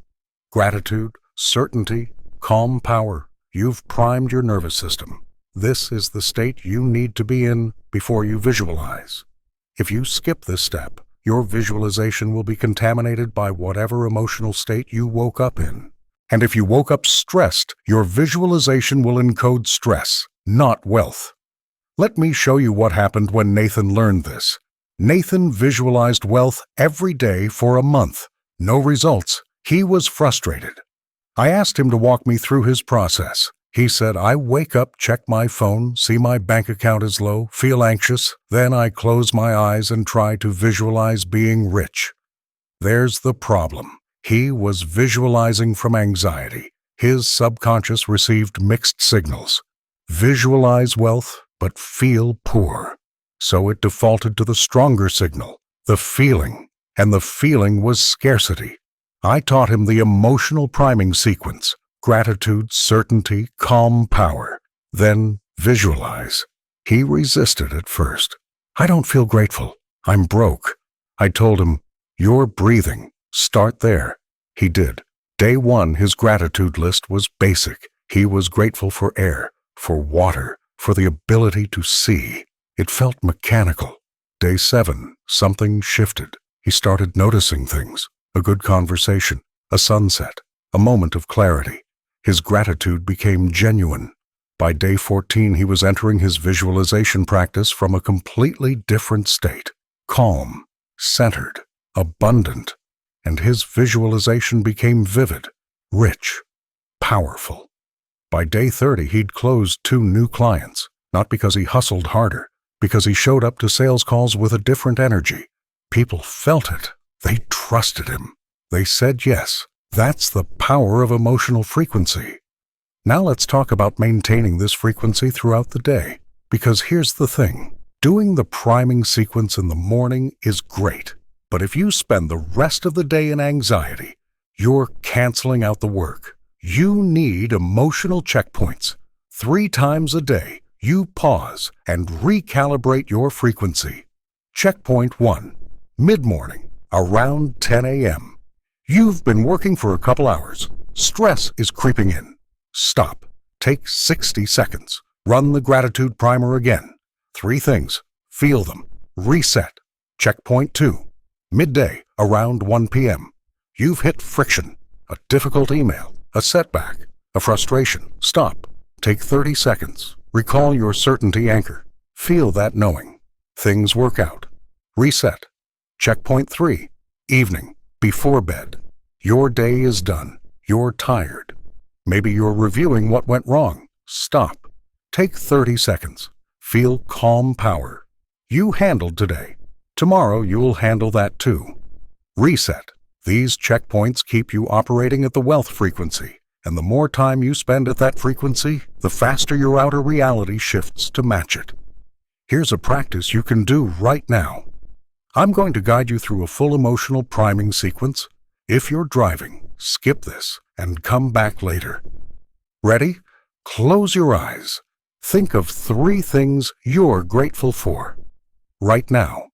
Gratitude, certainty, calm power. You've primed your nervous system. This is the state you need to be in before you visualize. If you skip this step, your visualization will be contaminated by whatever emotional state you woke up in. And if you woke up stressed, your visualization will encode stress, not wealth. Let me show you what happened when Nathan learned this. Nathan visualized wealth every day for a month. No results. He was frustrated. I asked him to walk me through his process. He said, I wake up, check my phone, see my bank account is low, feel anxious, then I close my eyes and try to visualize being rich. There's the problem. He was visualizing from anxiety. His subconscious received mixed signals. Visualize wealth, but feel poor. So it defaulted to the stronger signal, the feeling, and the feeling was scarcity. I taught him the emotional priming sequence: gratitude, certainty, calm, power. Then visualize. He resisted at first. I don't feel grateful. I'm broke. I told him, you're breathing. Start there. He did. Day 1, his gratitude list was basic. He was grateful for air, for water, for the ability to see. It felt mechanical. Day 7, something shifted. He started noticing things: a good conversation, a sunset, a moment of clarity. His gratitude became genuine. By day 14, he was entering his visualization practice from a completely different state: calm, centered, abundant, and his visualization became vivid, rich, powerful. By day 30, he'd closed 2 new clients, not because he hustled harder, because he showed up to sales calls with a different energy. People felt it. They trusted him. They said yes. That's the power of emotional frequency. Now let's talk about maintaining this frequency throughout the day, because here's the thing. Doing the priming sequence in the morning is great, but if you spend the rest of the day in anxiety, you're canceling out the work. You need emotional checkpoints. 3 times a day, you pause and recalibrate your frequency. Checkpoint 1, mid-morning, around 10 a.m. You've been working for a couple hours. Stress is creeping in. Stop. Take 60 seconds. Run the gratitude primer again. 3 things. Feel them. Reset. Checkpoint 2, midday, around 1 p.m. You've hit friction, a difficult email, a setback, a frustration. Stop. Take 30 seconds. Recall your certainty anchor. Feel that knowing. Things work out. Reset. Checkpoint 3, evening, before bed. Your day is done. You're tired. Maybe you're reviewing what went wrong. Stop. Take 30 seconds. Feel calm power. You handled today. Tomorrow you'll handle that too. Reset. These checkpoints keep you operating at the wealth frequency, and the more time you spend at that frequency, the faster your outer reality shifts to match it. Here's a practice you can do right now. I'm going to guide you through a full emotional priming sequence. If you're driving, skip this and come back later. Ready? Close your eyes. Think of 3 things you're grateful for. Right now,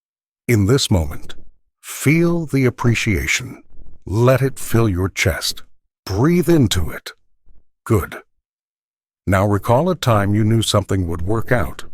in this moment, feel the appreciation. Let it fill your chest. Breathe into it. Good. Now recall a time you knew something would work out.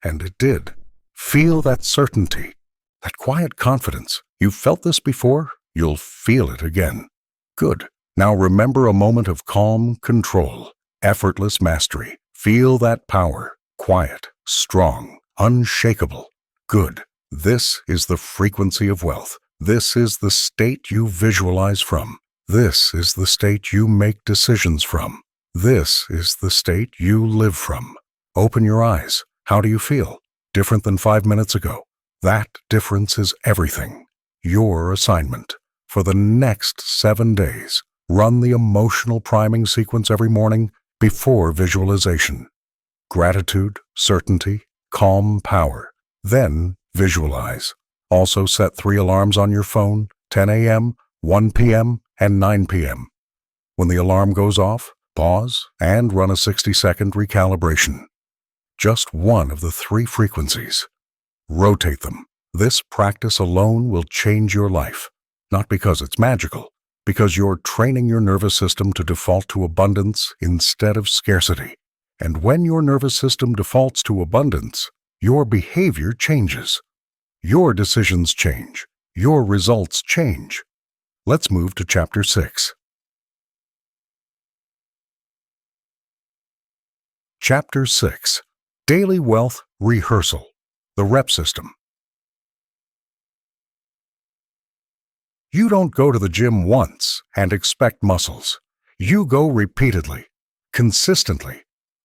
And it did. Feel that certainty, that quiet confidence. You've felt this before, you'll feel it again. Good. Now remember a moment of calm control, effortless mastery. Feel that power, quiet, strong, unshakable. Good. This is the frequency of wealth. This is the state you visualize from. This is the state you make decisions from. This is the state you live from. Open your eyes. How do you feel? Different than 5 minutes ago. That difference is everything. Your assignment. For the next 7 days, run the emotional priming sequence every morning before visualization. Gratitude, certainty, calm power. Then visualize. Also set 3 alarms on your phone: 10 a.m., 1 p.m., and 9 p.m. When the alarm goes off, pause and run a 60-second recalibration. Just one of the 3 frequencies. Rotate them. This practice alone will change your life. Not because it's magical, because you're training your nervous system to default to abundance instead of scarcity. And when your nervous system defaults to abundance, your behavior changes. Your decisions change. Your results change. Let's move to Chapter 6. Chapter 6. Daily Wealth Rehearsal. The Rep System. You don't go to the gym once and expect muscles. You go repeatedly, consistently.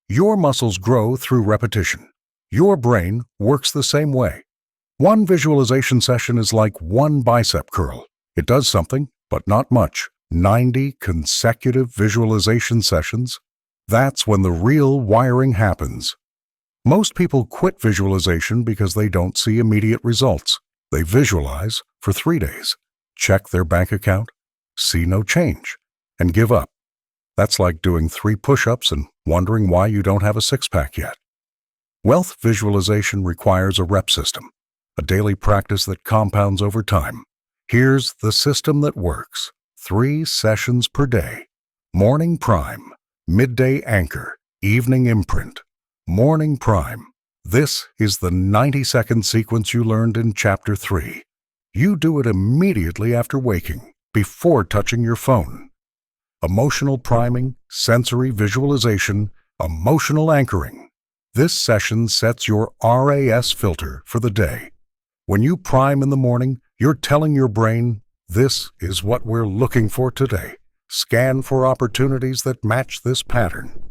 Your muscles grow through repetition. Your brain works the same way. One visualization session is like one bicep curl. It does something, but not much. 90 consecutive visualization sessions. That's when the real wiring happens. Most people quit visualization because they don't see immediate results. They visualize for 3 days, check their bank account, see no change, and give up. That's like doing 3 push-ups and wondering why you don't have a six-pack yet. Wealth visualization requires a rep system, a daily practice that compounds over time. Here's the system that works. 3 sessions per day. Morning prime, midday anchor, evening imprint. Morning prime. This is the 90-second sequence you learned in Chapter 3. You do it immediately after waking, before touching your phone. Emotional priming, sensory visualization, emotional anchoring. This session sets your RAS filter for the day. When you prime in the morning, you're telling your brain, this is what we're looking for today. Scan for opportunities that match this pattern.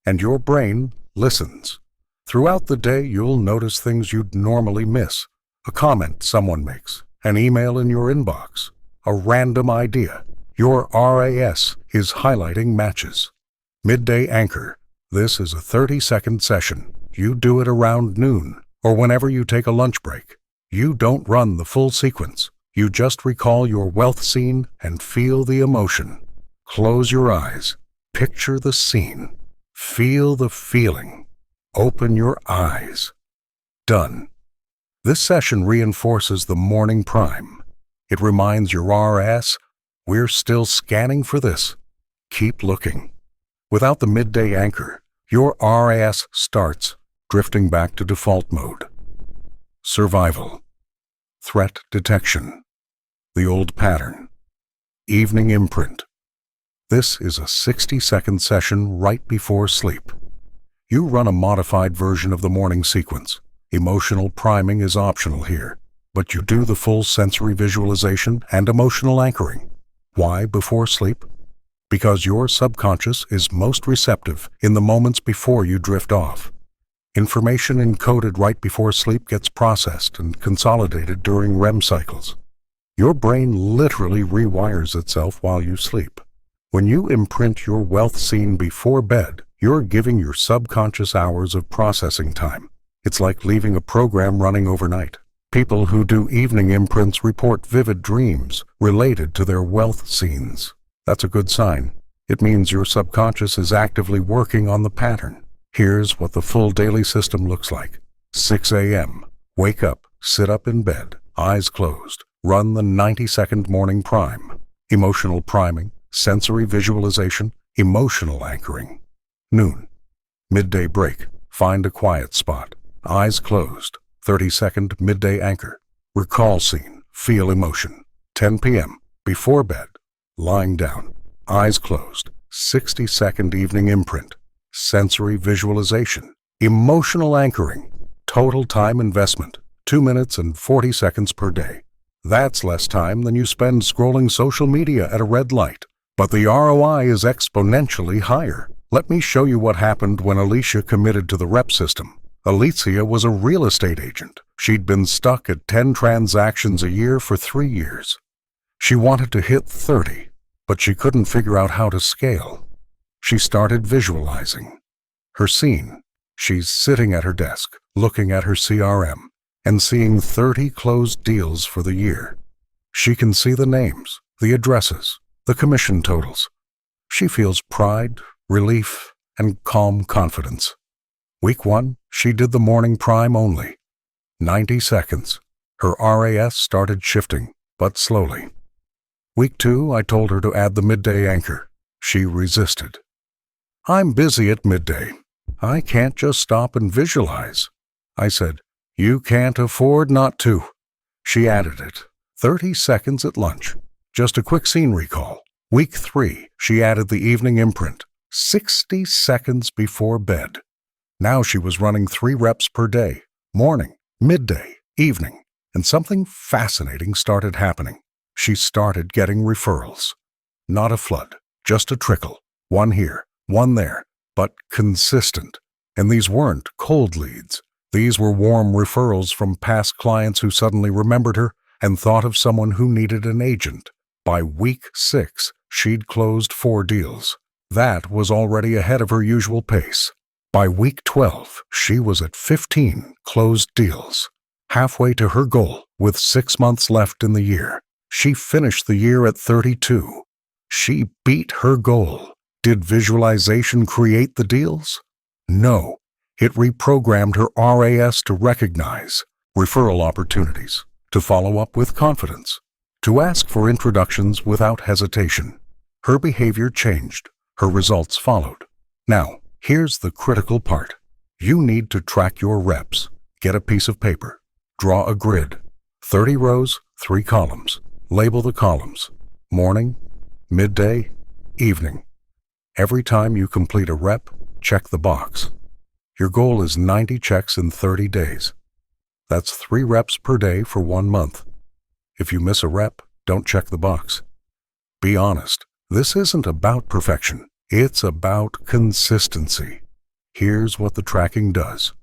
And your brain listens. Throughout the day, you'll notice things you'd normally miss. A comment someone makes, an email in your inbox, a random idea. Your RAS is highlighting matches. Midday anchor. This is a 30-second session. You do it around noon or whenever you take a lunch break. You don't run the full sequence. You just recall your wealth scene and feel the emotion. Close your eyes. Picture the scene. Feel the feeling. Open your eyes. Done. This session reinforces the morning prime. It reminds your RAS, we're still scanning for this. Keep looking. Without the midday anchor, your RAS starts drifting back to default mode. Survival. Threat detection. The old pattern. Evening imprint. This is a 60-second session right before sleep. You run a modified version of the morning sequence. Emotional priming is optional here, but you do the full sensory visualization and emotional anchoring. Why before sleep? Because your subconscious is most receptive in the moments before you drift off. Information encoded right before sleep gets processed and consolidated during REM cycles. Your brain literally rewires itself while you sleep. When you imprint your wealth scene before bed, you're giving your subconscious hours of processing time. It's like leaving a program running overnight. People who do evening imprints report vivid dreams related to their wealth scenes. That's a good sign. It means your subconscious is actively working on the pattern. Here's what the full daily system looks like. 6 a.m. Wake up, sit up in bed, eyes closed. Run the 90-second morning prime. Emotional priming, sensory visualization, emotional anchoring. Noon. Midday break. Find a quiet spot. Eyes closed. 30-second midday anchor. Recall scene. Feel emotion. 10 p.m. Before bed. Lying down. Eyes closed. 60-second evening imprint. Sensory visualization. Emotional anchoring. Total time investment. 2 minutes and 40 seconds per day. That's less time than you spend scrolling social media at a red light. But the ROI is exponentially higher. Let me show you what happened when Alicia committed to the rep system. Alicia was a real estate agent. She'd been stuck at 10 transactions a year for 3 years. She wanted to hit 30, but she couldn't figure out how to scale. She started visualizing. Her scene. She's sitting at her desk, looking at her CRM, and seeing 30 closed deals for the year. She can see the names, the addresses, the commission totals. She feels pride, relief, and calm confidence. Week 1, she did the morning prime only. 90 seconds. Her RAS started shifting, but slowly. Week 2, I told her to add the midday anchor. She resisted. I'm busy at midday. I can't just stop and visualize. I said, you can't afford not to. She added it. 30 seconds at lunch. Just a quick scene recall. Week 3, she added the evening imprint. 60 seconds before bed. Now she was running 3 reps per day. Morning, midday, evening. And something fascinating started happening. She started getting referrals. Not a flood, just a trickle. One here, one there, but consistent. And these weren't cold leads. These were warm referrals from past clients who suddenly remembered her and thought of someone who needed an agent. By week 6, she'd closed 4 deals. That was already ahead of her usual pace. By week 12, she was at 15 closed deals. Halfway to her goal, with 6 months left in the year, she finished the year at 32. She beat her goal. Did visualization create the deals? No. It reprogrammed her RAS to recognize referral opportunities, to follow up with confidence, to ask for introductions without hesitation. Her behavior changed. Her results followed. Now, here's the critical part. You need to track your reps. Get a piece of paper. Draw a grid. 30 rows, 3 columns. Label the columns. Morning, midday, evening. Every time you complete a rep, check the box. Your goal is 90 checks in 30 days. That's 3 reps per day for 1 month. If you miss a rep, don't check the box. Be honest. This isn't about perfection. It's about consistency. Here's what the tracking does.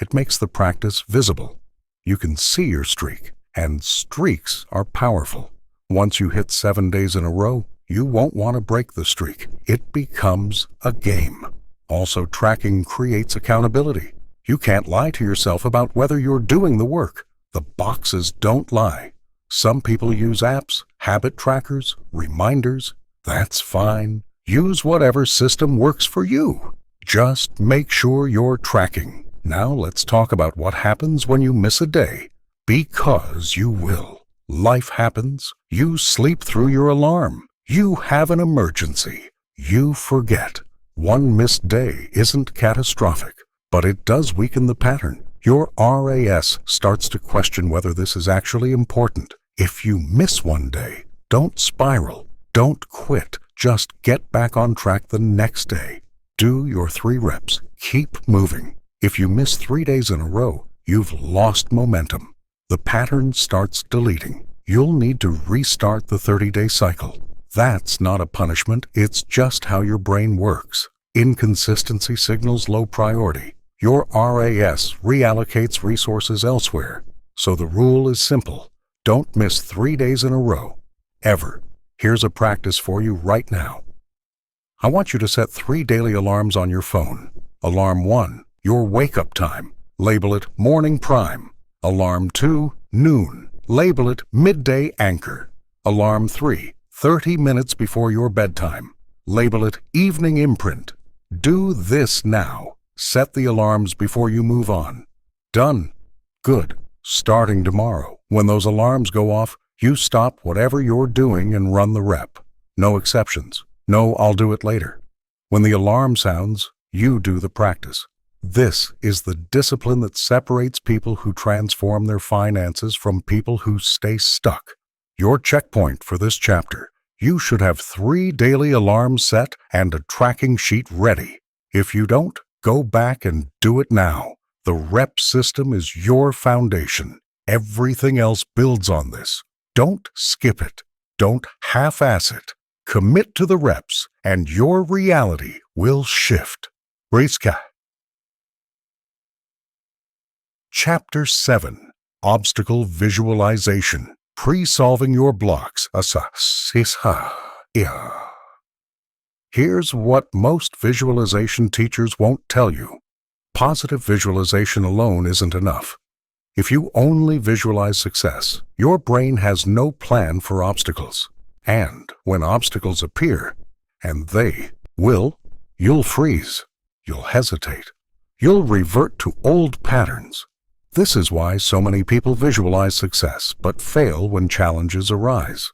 It makes the practice visible. You can see your streak, and streaks are powerful. Once you hit 7 days in a row, you won't want to break the streak. It becomes a game. Also, tracking creates accountability. You can't lie to yourself about whether you're doing the work. The boxes don't lie. Some people use apps, habit trackers, reminders. That's fine. Use whatever system works for you. Just make sure you're tracking. Now let's talk about what happens when you miss a day. Because you will. Life happens. You sleep through your alarm. You have an emergency. You forget. One missed day isn't catastrophic, but it does weaken the pattern. Your RAS starts to question whether this is actually important. If you miss one day, don't spiral. Don't quit. Just get back on track the next day. Do your 3 reps. Keep moving. If you miss 3 days in a row, you've lost momentum. The pattern starts deleting. You'll need to restart the 30-day cycle. That's not a punishment. It's just how your brain works. Inconsistency signals low priority. Your RAS reallocates resources elsewhere. So the rule is simple. Don't miss 3 days in a row. Ever. Here's a practice for you right now. I want you to set 3 daily alarms on your phone. Alarm 1, your wake-up time. Label it Morning Prime. Alarm 2, noon. Label it Midday Anchor. Alarm 3, 30 minutes before your bedtime. Label it Evening Imprint. Do this now. Set the alarms before you move on. Done. Good. Starting tomorrow, when those alarms go off, you stop whatever you're doing and run the rep. No exceptions. No, I'll do it later. When the alarm sounds, you do the practice. This is the discipline that separates people who transform their finances from people who stay stuck. Your checkpoint for this chapter. You should have 3 daily alarms set and a tracking sheet ready. If you don't, go back and do it now. The rep system is your foundation. Everything else builds on this. Don't skip it. Don't half-ass it. Commit to the reps, and your reality will shift. Briska. Chapter 7. Obstacle Visualization. Pre-solving your blocks. Here's what most visualization teachers won't tell you. Positive visualization alone isn't enough. If you only visualize success, your brain has no plan for obstacles. And when obstacles appear, and they will, you'll freeze. You'll hesitate. You'll revert to old patterns. This is why so many people visualize success but fail when challenges arise.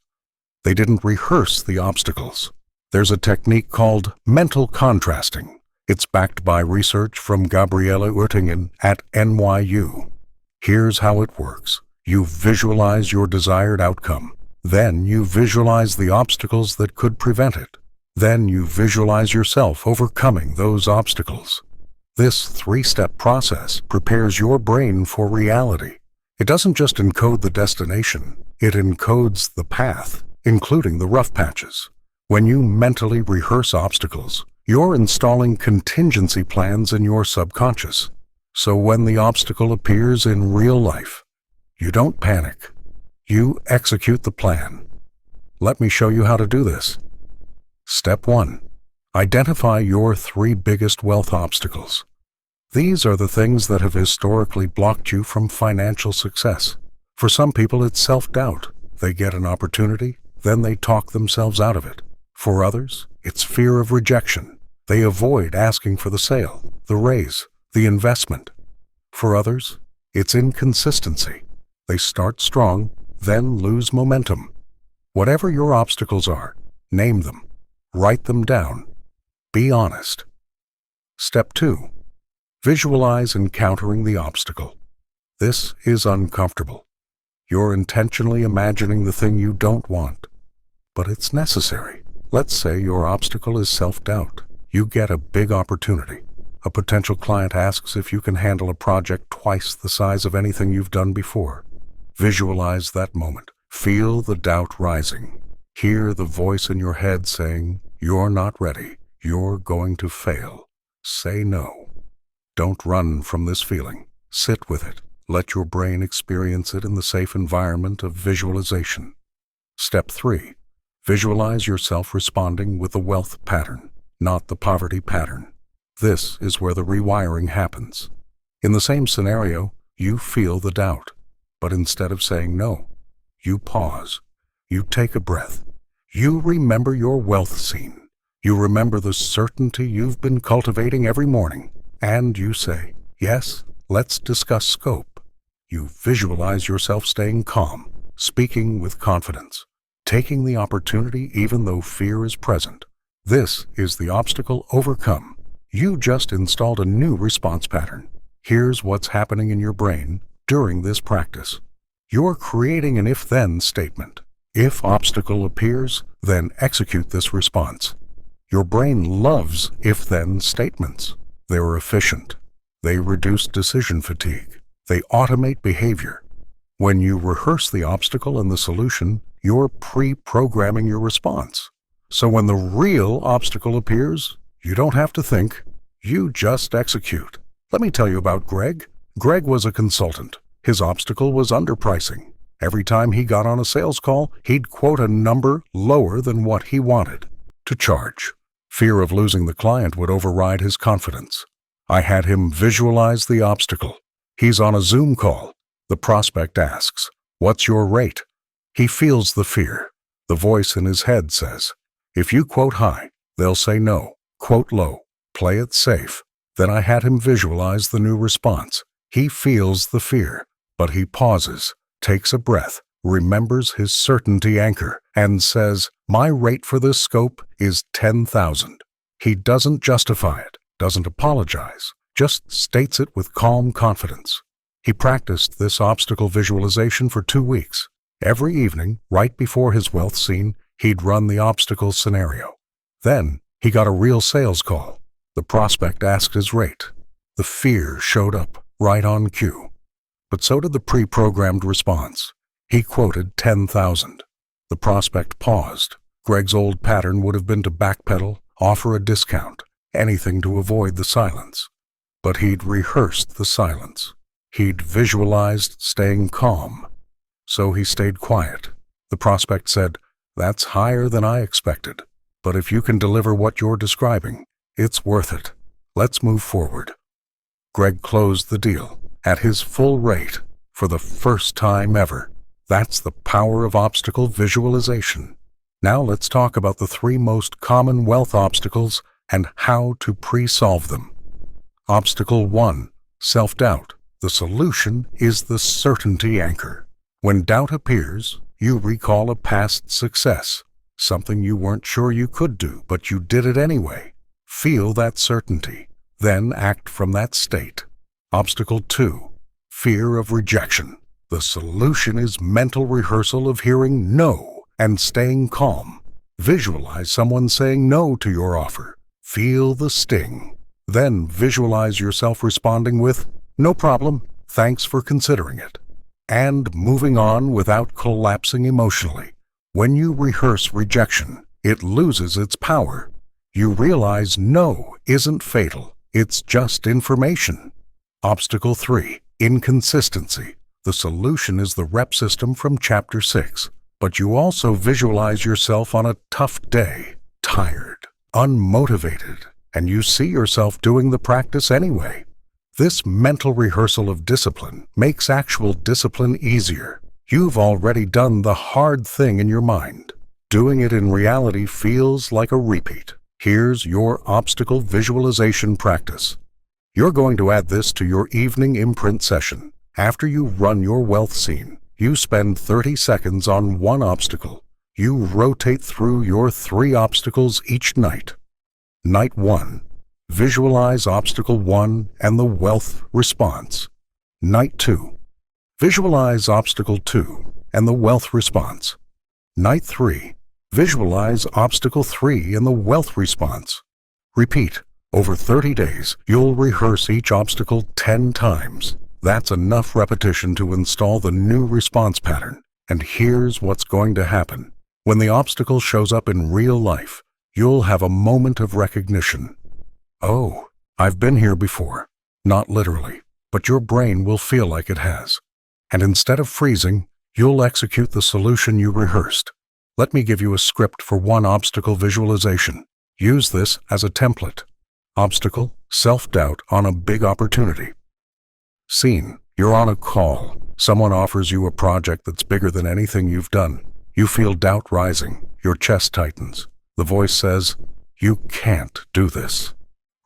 They didn't rehearse the obstacles. There's a technique called mental contrasting. It's backed by research from Gabriele Oettingen at NYU. Here's how it works. You visualize your desired outcome. Then you visualize the obstacles that could prevent it. Then you visualize yourself overcoming those obstacles. This 3-step process prepares your brain for reality. It doesn't just encode the destination, it encodes the path, including the rough patches. When you mentally rehearse obstacles, you're installing contingency plans in your subconscious. So when the obstacle appears in real life, you don't panic. You execute the plan. Let me show you how to do this. Step 1. Identify your 3 biggest wealth obstacles. These are the things that have historically blocked you from financial success. For some people, it's self-doubt. They get an opportunity, then they talk themselves out of it. For others, it's fear of rejection. They avoid asking for the sale, the raise, the investment. For others, it's inconsistency. They start strong, then lose momentum. Whatever your obstacles are, name them. Write them down. Be honest. Step 2. Visualize encountering the obstacle. This is uncomfortable. You're intentionally imagining the thing you don't want. But it's necessary. Let's say your obstacle is self-doubt. You get a big opportunity. A potential client asks if you can handle a project twice the size of anything you've done before. Visualize that moment. Feel the doubt rising. Hear the voice in your head saying, "You're not ready. You're going to fail." Say no. Don't run from this feeling. Sit with it. Let your brain experience it in the safe environment of visualization. Step 3. Visualize yourself responding with the wealth pattern, not the poverty pattern. This is where the rewiring happens. In the same scenario, you feel the doubt, but instead of saying no, you pause. You take a breath. You remember your wealth scene. You remember the certainty you've been cultivating every morning, and you say, "Yes, let's discuss scope." You visualize yourself staying calm, speaking with confidence, taking the opportunity even though fear is present. This is the obstacle overcome. You just installed a new response pattern. Here's what's happening in your brain during this practice. You're creating an if-then statement. If obstacle appears, then execute this response. Your brain loves if-then statements. They're efficient. They reduce decision fatigue. They automate behavior. When you rehearse the obstacle and the solution, you're pre-programming your response. So when the real obstacle appears, you don't have to think. You just execute. Let me tell you about Greg. Greg was a consultant. His obstacle was underpricing. Every time he got on a sales call, he'd quote a number lower than what he wanted to charge. Fear of losing the client would override his confidence. I had him visualize the obstacle. He's on a Zoom call. The prospect asks, "What's your rate?" He feels the fear. The voice in his head says, "If you quote high, they'll say no. Quote low. Play it safe." Then I had him visualize the new response. He feels the fear, but he pauses, takes a breath, remembers his certainty anchor, and says, "My rate for this scope is 10,000. He doesn't justify it, doesn't apologize, just states it with calm confidence. He practiced this obstacle visualization for 2 weeks. Every evening, right before his wealth scene, he'd run the obstacle scenario. Then he got a real sales call. The prospect asked his rate. The fear showed up right on cue. But so did the pre-programmed response. He quoted 10,000. The prospect paused. Greg's old pattern would have been to backpedal, offer a discount, anything to avoid the silence. But he'd rehearsed the silence. He'd visualized staying calm. So he stayed quiet. The prospect said, "That's higher than I expected. But if you can deliver what you're describing, it's worth it. Let's move forward." Greg closed the deal at his full rate for the first time ever. That's the power of obstacle visualization. Now let's talk about the 3 most common wealth obstacles and how to pre-solve them. Obstacle 1, self-doubt. The solution is the certainty anchor. When doubt appears, you recall a past success, something you weren't sure you could do, but you did it anyway. Feel that certainty, then act from that state. Obstacle 2, fear of rejection. The solution is mental rehearsal of hearing no and staying calm. Visualize someone saying no to your offer. Feel the sting. Then visualize yourself responding with, "No problem, thanks for considering it," and moving on without collapsing emotionally. When you rehearse rejection, it loses its power. You realize no isn't fatal, it's just information. Obstacle 3, inconsistency. The solution is the rep system from Chapter 6, but you also visualize yourself on a tough day, tired, unmotivated, and you see yourself doing the practice anyway. This mental rehearsal of discipline makes actual discipline easier. You've already done the hard thing in your mind. Doing it in reality feels like a repeat. Here's your obstacle visualization practice. You're going to add this to your evening imprint session. After you run your wealth scene, you spend 30 seconds on one obstacle. You rotate through your 3 obstacles each night. Night 1. Visualize obstacle 1 and the wealth response. Night 2. Visualize obstacle 2 and the wealth response. Night 3. Visualize obstacle 3 and the wealth response. Repeat. Over 30 days, you'll rehearse each obstacle 10 times. That's enough repetition to install the new response pattern. And here's what's going to happen. When the obstacle shows up in real life, you'll have a moment of recognition. Oh, I've been here before. Not literally, but your brain will feel like it has. And instead of freezing, you'll execute the solution you rehearsed. Let me give you a script for one obstacle visualization. Use this as a template. Obstacle, self-doubt on a big opportunity. Scene, you're on a call. Someone offers you a project that's bigger than anything you've done. You feel doubt rising. Your chest tightens. The voice says, "You can't do this."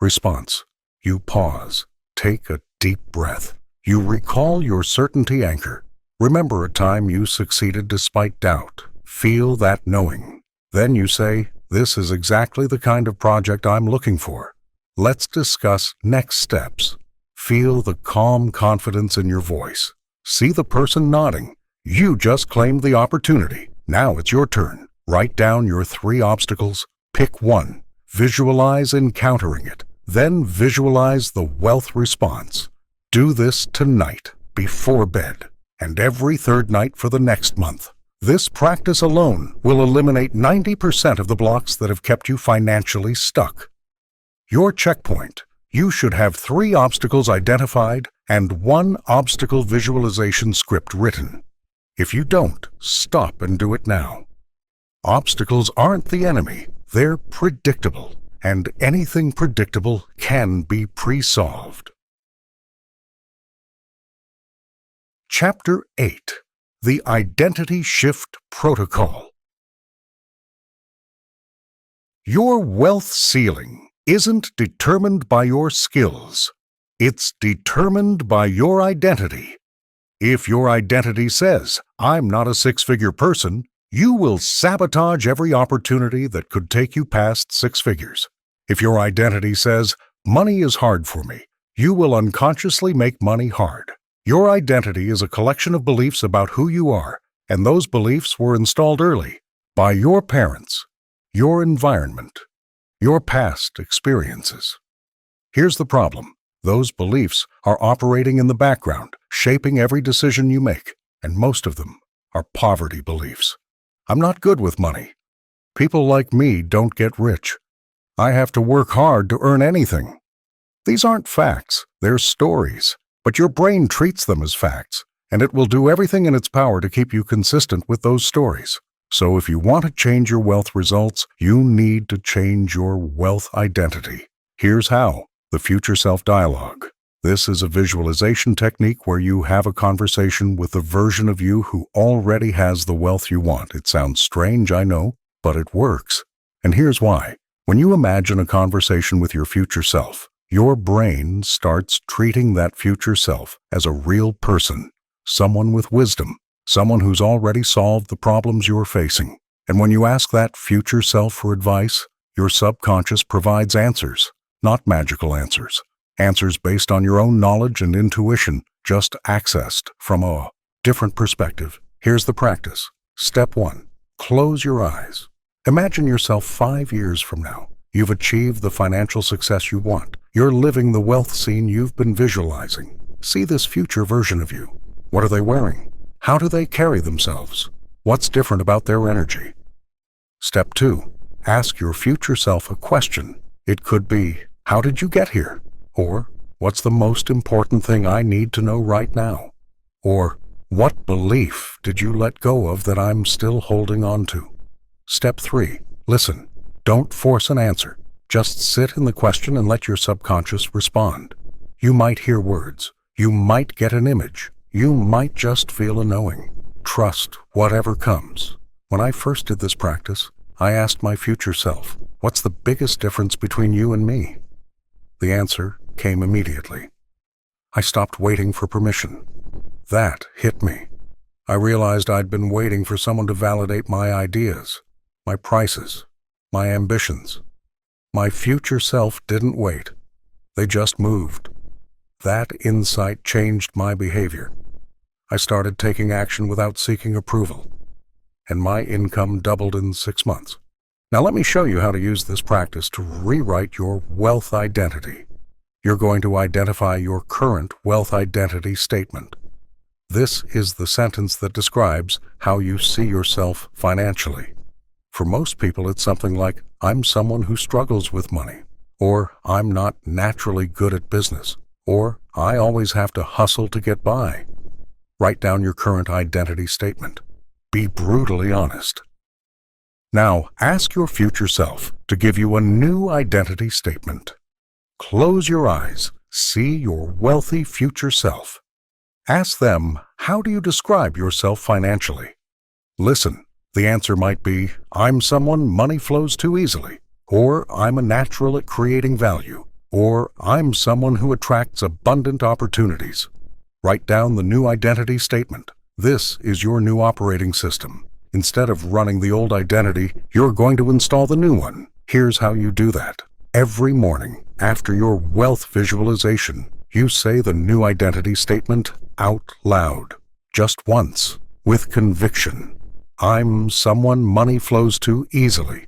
Response, you pause. Take a deep breath. You recall your certainty anchor. Remember a time you succeeded despite doubt. Feel that knowing. Then you say, "This is exactly the kind of project I'm looking for." Let's discuss next steps. Feel the calm confidence in your voice. See the person nodding. You just claimed the opportunity. Now it's your turn. Write down your 3 obstacles. Pick one. Visualize encountering it. Then visualize the wealth response. Do this tonight, before bed, and every 3rd night for the next month. This practice alone will eliminate 90% of the blocks that have kept you financially stuck. Your checkpoint. You should have 3 obstacles identified and 1 obstacle visualization script written. If you don't, stop and do it now. Obstacles aren't the enemy. They're predictable, and anything predictable can be pre-solved. Chapter 8. The Identity Shift Protocol. Your wealth ceiling isn't determined by your skills. It's determined by your identity. If your identity says, "I'm not a 6-figure person," you will sabotage every opportunity that could take you past 6 figures. If your identity says, "Money is hard for me," you will unconsciously make money hard. Your identity is a collection of beliefs about who you are, and those beliefs were installed early by your parents, your environment, your past experiences. Here's the problem. Those beliefs are operating in the background, shaping every decision you make, and most of them are poverty beliefs. I'm not good with money. People like me don't get rich. I have to work hard to earn anything. These aren't facts, they're stories, but your brain treats them as facts, and it will do everything in its power to keep you consistent with those stories. So if you want to change your wealth results, you need to change your wealth identity. Here's how. The Future Self Dialogue. This is a visualization technique where you have a conversation with the version of you who already has the wealth you want. It sounds strange, I know, but it works. And here's why. When you imagine a conversation with your future self, your brain starts treating that future self as a real person, someone with wisdom, someone who's already solved the problems you're facing. And when you ask that future self for advice, your subconscious provides answers, not magical answers. Answers based on your own knowledge and intuition, just accessed from a different perspective. Here's the practice. Step 1. Close your eyes. Imagine yourself 5 years from now. You've achieved the financial success you want. You're living the wealth scene you've been visualizing. See this future version of you. What are they wearing? How do they carry themselves? What's different about their energy? Step 2. Ask your future self a question. It could be, how did you get here? Or, what's the most important thing I need to know right now? Or, what belief did you let go of that I'm still holding on to? Step 3. Listen. Don't force an answer. Just sit in the question and let your subconscious respond. You might hear words. You might get an image. You might just feel a knowing. Trust whatever comes. When I first did this practice, I asked my future self, what's the biggest difference between you and me? The answer came immediately. I stopped waiting for permission. That hit me. I realized I'd been waiting for someone to validate my ideas, my prices, my ambitions. My future self didn't wait. They just moved. That insight changed my behavior. I started taking action without seeking approval, and my income doubled in 6 months. Now let me show you how to use this practice to rewrite your wealth identity. You're going to identify your current wealth identity statement. This is the sentence that describes how you see yourself financially. For most people, it's something like, I'm someone who struggles with money, or I'm not naturally good at business, or I always have to hustle to get by. Write down your current identity statement. Be brutally honest. Now, ask your future self to give you a new identity statement. Close your eyes. See your wealthy future self. Ask them, how do you describe yourself financially? Listen, the answer might be, I'm someone money flows to easily, or I'm a natural at creating value, or I'm someone who attracts abundant opportunities. Write down the new identity statement. This is your new operating system. Instead of running the old identity, you're going to install the new one. Here's how you do that. Every morning, after your wealth visualization, you say the new identity statement out loud, just once, with conviction. I'm someone money flows to easily.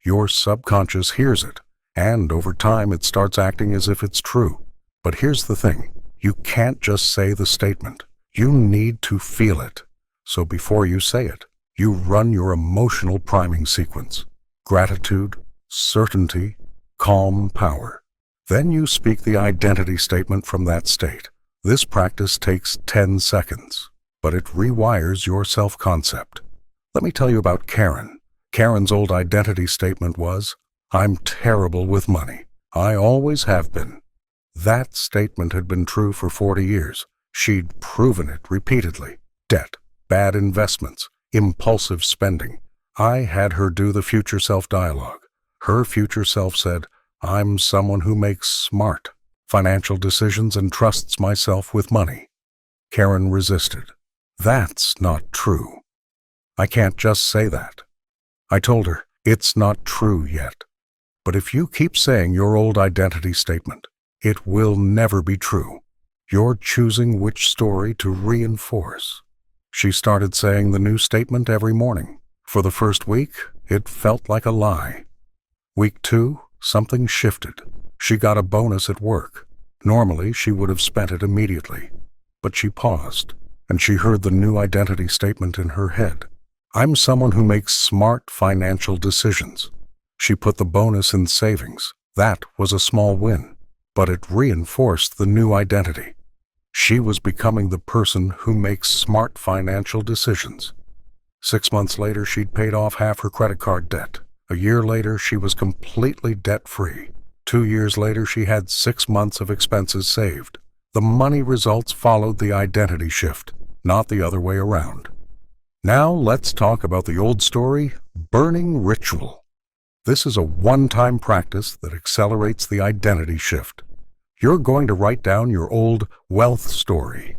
Your subconscious hears it, and over time it starts acting as if it's true. But here's the thing. You can't just say the statement. You need to feel it. So before you say it, you run your emotional priming sequence. Gratitude, certainty, calm power. Then you speak the identity statement from that state. This practice takes 10 seconds, but it rewires your self-concept. Let me tell you about Karen. Karen's old identity statement was, I'm terrible with money. I always have been. That statement had been true for 40 years. She'd proven it repeatedly. Debt, bad investments, impulsive spending. I had her do the future self dialogue. Her future self said, I'm someone who makes smart financial decisions and trusts myself with money. Karen resisted. That's not true. I can't just say that. I told her, it's not true yet. But if you keep saying your old identity statement, it will never be true. You're choosing which story to reinforce. She started saying the new statement every morning. For the first week, it felt like a lie. Week 2, something shifted. She got a bonus at work. Normally, she would have spent it immediately. But she paused, and she heard the new identity statement in her head. I'm someone who makes smart financial decisions. She put the bonus in savings. That was a small win, but it reinforced the new identity. She was becoming the person who makes smart financial decisions. 6 months later, she'd paid off half her credit card debt. A year later, she was completely debt-free. 2 years later, she had 6 months of expenses saved. The money results followed the identity shift, not the other way around. Now let's talk about the old story, burning ritual. This is a one-time practice that accelerates the identity shift. You're going to write down your old wealth story.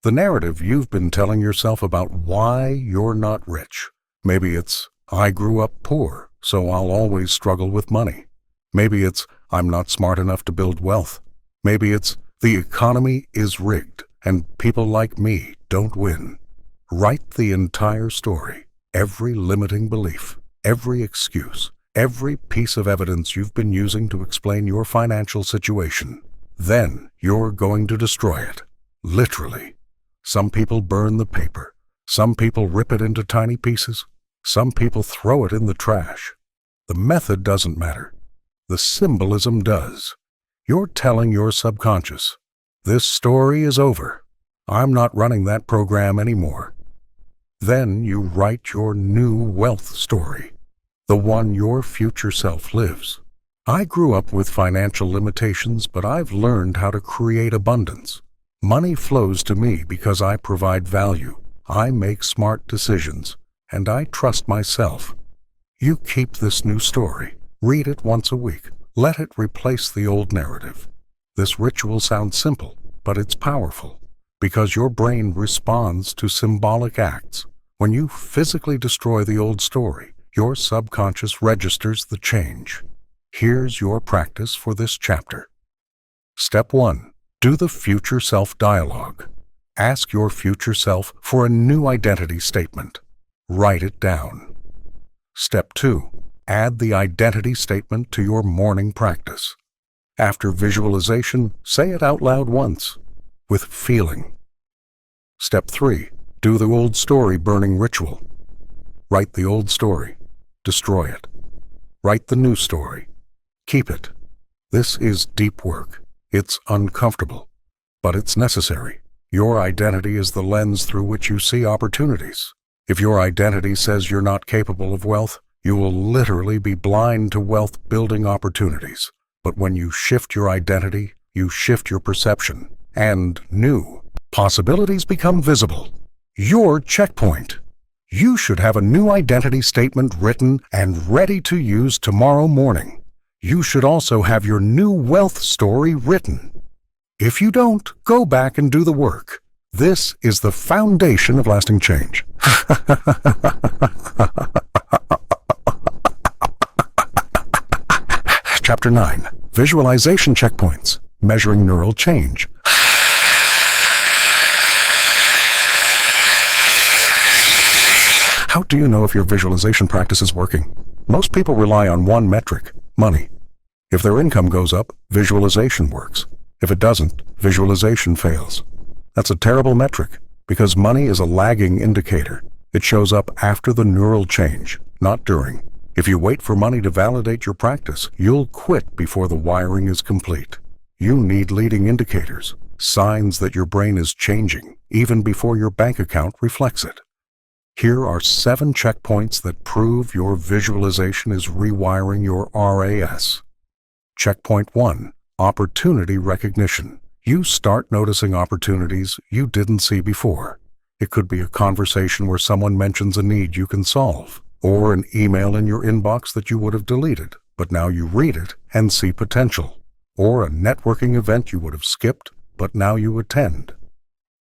The narrative you've been telling yourself about why you're not rich. Maybe it's, I grew up poor, so I'll always struggle with money. Maybe it's, I'm not smart enough to build wealth. Maybe it's, the economy is rigged, and people like me don't win. Write the entire story, every limiting belief, every excuse, every piece of evidence you've been using to explain your financial situation. Then you're going to destroy it, literally. Some people burn the paper. Some people rip it into tiny pieces. Some people throw it in the trash. The method doesn't matter. The symbolism does. You're telling your subconscious, this story is over. I'm not running that program anymore. Then you write your new wealth story, the one your future self lives. I grew up with financial limitations, but I've learned how to create abundance. Money flows to me because I provide value. I make smart decisions, and I trust myself. You keep this new story. Read it once a week. Let it replace the old narrative. This ritual sounds simple, but it's powerful, because your brain responds to symbolic acts. When you physically destroy the old story, your subconscious registers the change. Here's your practice for this chapter. Step 1. Do the future self dialogue. Ask your future self for a new identity statement. Write it down. Step 2. Add the identity statement to your morning practice. After visualization, say it out loud once, with feeling. Step 3. Do the old story burning ritual. Write the old story. Destroy it. Write the new story. Keep it. This is deep work. It's uncomfortable, but it's necessary. Your identity is the lens through which you see opportunities. If your identity says you're not capable of wealth, you will literally be blind to wealth-building opportunities. But when you shift your identity, you shift your perception, and new possibilities become visible. Your checkpoint. You should have a new identity statement written and ready to use tomorrow morning. You should also have your new wealth story written. If you don't, go back and do the work. This is the foundation of lasting change. Chapter 9. Visualization checkpoints. Measuring neural change. How do you know if your visualization practice is working? Most people rely on one metric, money. If their income goes up, visualization works. If it doesn't, visualization fails. That's a terrible metric, because money is a lagging indicator. It shows up after the neural change, not during. If you wait for money to validate your practice, you'll quit before the wiring is complete. You need leading indicators, signs that your brain is changing, even before your bank account reflects it. Here are 7 checkpoints that prove your visualization is rewiring your RAS. Checkpoint 1. Opportunity recognition. You start noticing opportunities you didn't see before. It could be a conversation where someone mentions a need you can solve, or an email in your inbox that you would have deleted, but now you read it and see potential, or a networking event you would have skipped, but now you attend.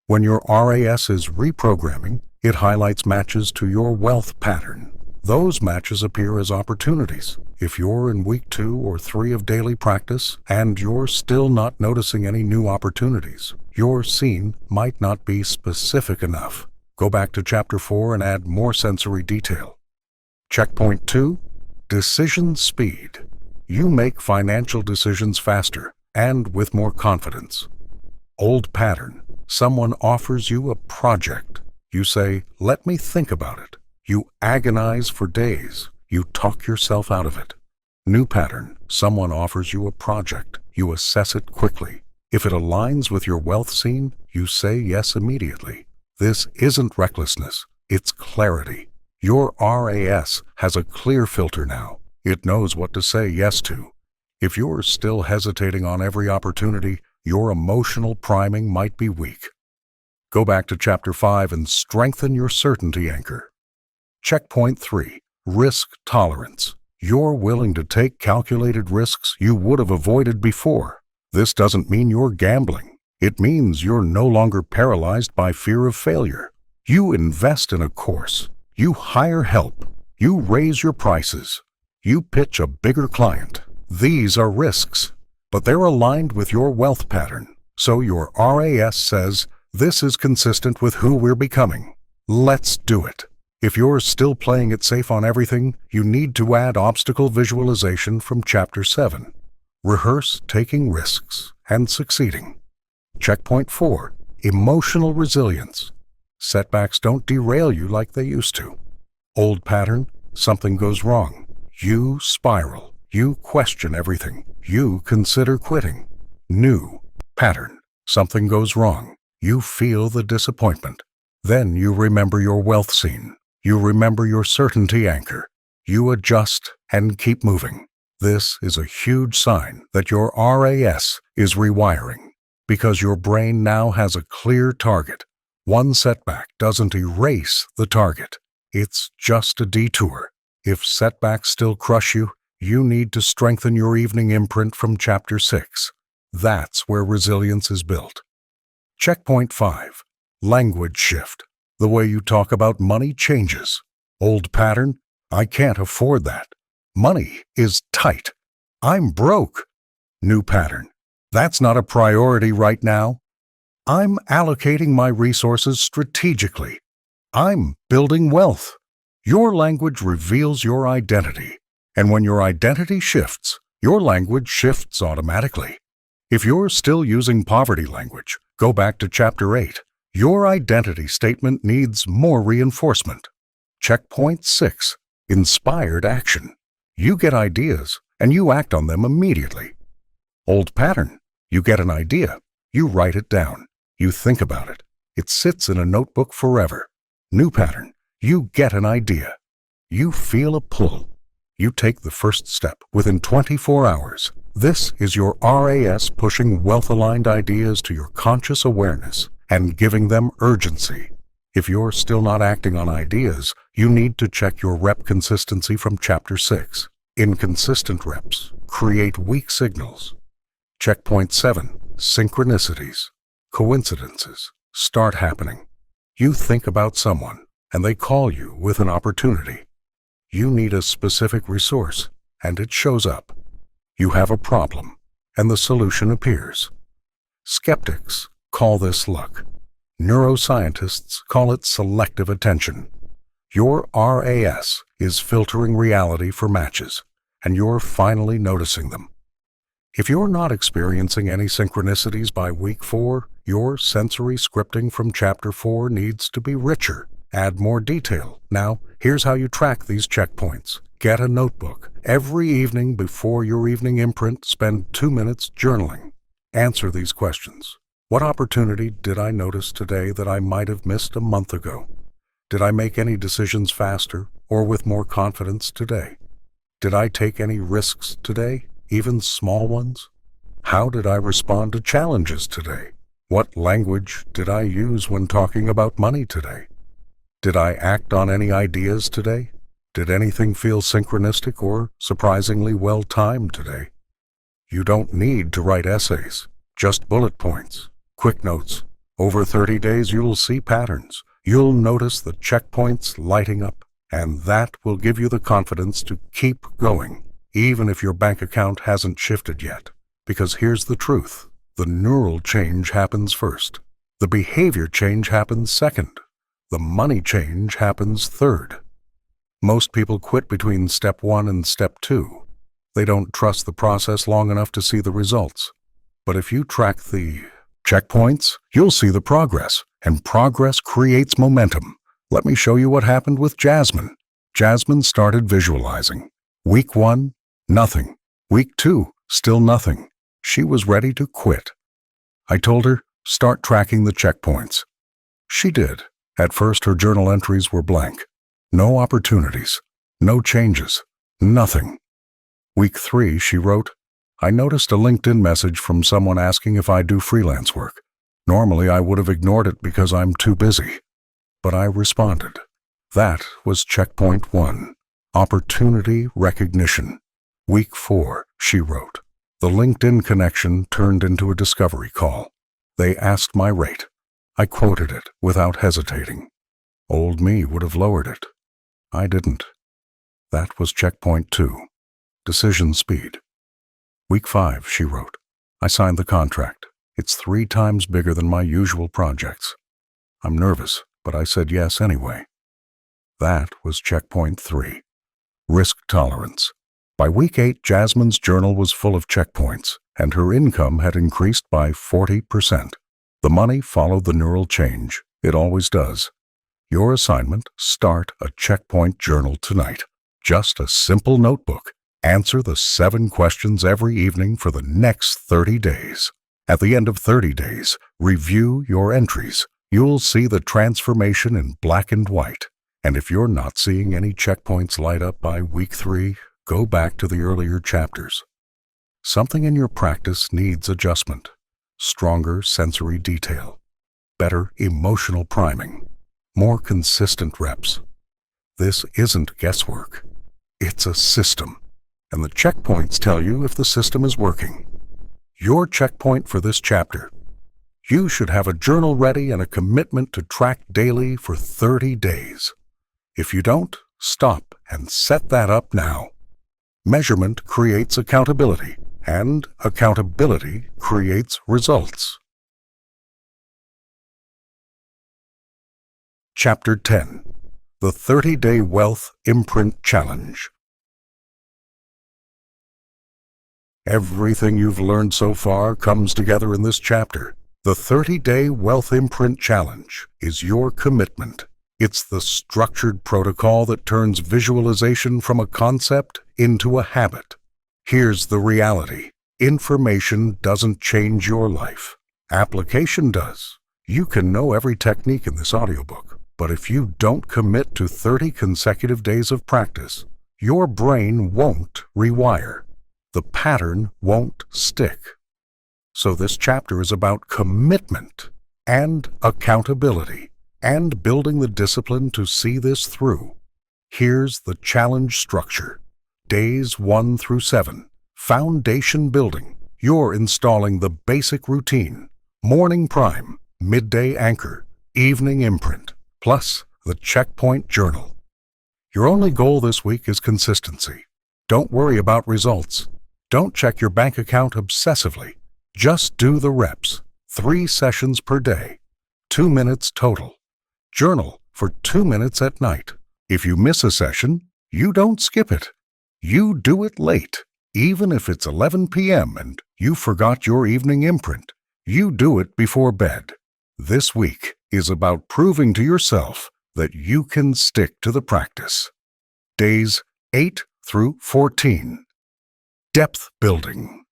When your RAS is reprogramming, it highlights matches to your wealth pattern. Those matches appear as opportunities. If you're in week 2 or 3 of daily practice and you're still not noticing any new opportunities, your scene might not be specific enough. Go back to Chapter 4 and add more sensory detail. Checkpoint 2. Decision speed. You make financial decisions faster and with more confidence. Old pattern. Someone offers you a project. You say, "Let me think about it." You agonize for days. You talk yourself out of it. New pattern. Someone offers you a project. You assess it quickly. If it aligns with your wealth scene, you say yes immediately. This isn't recklessness. It's clarity. Your RAS has a clear filter now. It knows what to say yes to. If you're still hesitating on every opportunity, your emotional priming might be weak. Go back to Chapter 5 and strengthen your certainty anchor. Checkpoint 3. Risk tolerance. You're willing to take calculated risks you would have avoided before. This doesn't mean you're gambling. It means you're no longer paralyzed by fear of failure. You invest in a course. You hire help. You raise your prices. You pitch a bigger client. These are risks, but they're aligned with your wealth pattern. So your RAS says, this is consistent with who we're becoming. Let's do it. If you're still playing it safe on everything, you need to add obstacle visualization from Chapter 7. Rehearse taking risks and succeeding. Checkpoint 4. Emotional resilience. Setbacks don't derail you like they used to. Old pattern, something goes wrong. You spiral. You question everything. You consider quitting. New pattern, something goes wrong. You feel the disappointment. Then you remember your wealth scene. You remember your certainty anchor. You adjust and keep moving. This is a huge sign that your RAS is rewiring, because your brain now has a clear target. One setback doesn't erase the target. It's just a detour. If setbacks still crush you, you need to strengthen your evening imprint from Chapter 6. That's where resilience is built. Checkpoint 5. Language shift. The way you talk about money changes. Old pattern: I can't afford that. Money is tight. I'm broke. New pattern: that's not a priority right now. I'm allocating my resources strategically. I'm building wealth. Your language reveals your identity, and when your identity shifts, your language shifts automatically. If you're still using poverty language, go back to Chapter 8. Your identity statement needs more reinforcement. Checkpoint 6. Inspired action. You get ideas, and you act on them immediately. Old pattern: you get an idea, you write it down, you think about it. It sits in a notebook forever. New pattern: you get an idea, you feel a pull, you take the first step within 24 hours. This is your RAS pushing wealth-aligned ideas to your conscious awareness and giving them urgency. If you're still not acting on ideas, you need to check your rep consistency from Chapter 6. Inconsistent reps create weak signals. Checkpoint 7. Synchronicities. Coincidences start happening. You think about someone, and they call you with an opportunity. You need a specific resource, and it shows up. You have a problem, and the solution appears. Skeptics call this luck. Neuroscientists call it selective attention. Your RAS is filtering reality for matches, and you're finally noticing them. If you're not experiencing any synchronicities by week 4, your sensory scripting from Chapter 4 needs to be richer. Add more detail. Now, here's how you track these checkpoints. Get a notebook. Every evening before your evening imprint, spend 2 minutes journaling. Answer these questions. What opportunity did I notice today that I might have missed a month ago? Did I make any decisions faster or with more confidence today? Did I take any risks today, even small ones? How did I respond to challenges today? What language did I use when talking about money today? Did I act on any ideas today? Did anything feel synchronistic or surprisingly well-timed today? You don't need to write essays, just bullet points, quick notes. Over 30 days, you'll see patterns. You'll notice the checkpoints lighting up, and that will give you the confidence to keep going, even if your bank account hasn't shifted yet. Because here's the truth: the neural change happens first. The behavior change happens second. The money change happens third. Most people quit between Step 1 and Step 2. They don't trust the process long enough to see the results. But if you track the checkpoints, you'll see the progress, and progress creates momentum. Let me show you what happened with Jasmine. Jasmine started visualizing. Week 1, nothing. Week 2, still nothing. She was ready to quit. I told her, start tracking the checkpoints. She did. At first, her journal entries were blank. No opportunities, no changes, nothing. Week 3, she wrote, I noticed a LinkedIn message from someone asking if I do freelance work. Normally, I would have ignored it because I'm too busy. But I responded. That was checkpoint 1, opportunity recognition. Week 4, she wrote, the LinkedIn connection turned into a discovery call. They asked my rate. I quoted it without hesitating. Old me would have lowered it. I didn't. That was checkpoint 2, decision speed. Week 5, she wrote, I signed the contract. It's 3 times bigger than my usual projects. I'm nervous, but I said yes anyway. That was checkpoint 3, risk tolerance. By week 8, Jasmine's journal was full of checkpoints, and her income had increased by 40%. The money followed the neural change. It always does. Your assignment: start a checkpoint journal tonight. Just a simple notebook. Answer the 7 questions every evening for the next 30 days. At the end of 30 days, review your entries. You'll see the transformation in black and white. And if you're not seeing any checkpoints light up by week 3, go back to the earlier chapters. Something in your practice needs adjustment, stronger sensory detail, better emotional priming, more consistent reps. This isn't guesswork. It's a system, and the checkpoints tell you if the system is working. Your checkpoint for this chapter: you should have a journal ready and a commitment to track daily for 30 days. If you don't, stop and set that up now. Measurement creates accountability, and accountability creates results. Chapter 10: The 30-Day Wealth Imprint Challenge. Everything you've learned so far comes together in this chapter. The 30-Day Wealth Imprint Challenge is your commitment. It's the structured protocol that turns visualization from a concept into a habit. Here's the reality: information doesn't change your life. Application does. You can know every technique in this audiobook, but if you don't commit to 30 consecutive days of practice, your brain won't rewire. The pattern won't stick. So this chapter is about commitment and accountability and building the discipline to see this through. Here's the challenge structure. Days 1 through 7. Foundation building. You're installing the basic routine: morning prime, midday anchor, evening imprint, plus the checkpoint journal. Your only goal this week is consistency. Don't worry about results. Don't check your bank account obsessively. Just do the reps. 3 sessions per day. 2 minutes total. Journal for 2 minutes at night. If you miss a session, you don't skip it. You do it late. Even if it's 11 p.m. and you forgot your evening imprint, you do it before bed. This week is about proving to yourself that you can stick to the practice. Days 8 through 14. Depth building.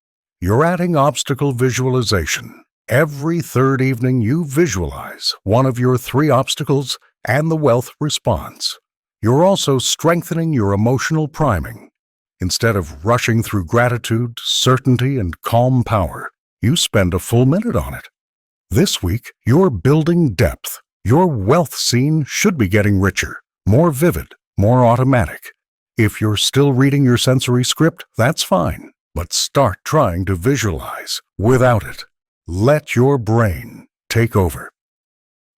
You're adding obstacle visualization. Every third evening you visualize one of your 3 obstacles and the wealth response. You're also strengthening your emotional priming. Instead of rushing through gratitude, certainty, and calm power, you spend a full minute on it. This week, you're building depth. Your wealth scene should be getting richer, more vivid, more automatic. If you're still reading your sensory script, that's fine, but start trying to visualize without it. Let your brain take over.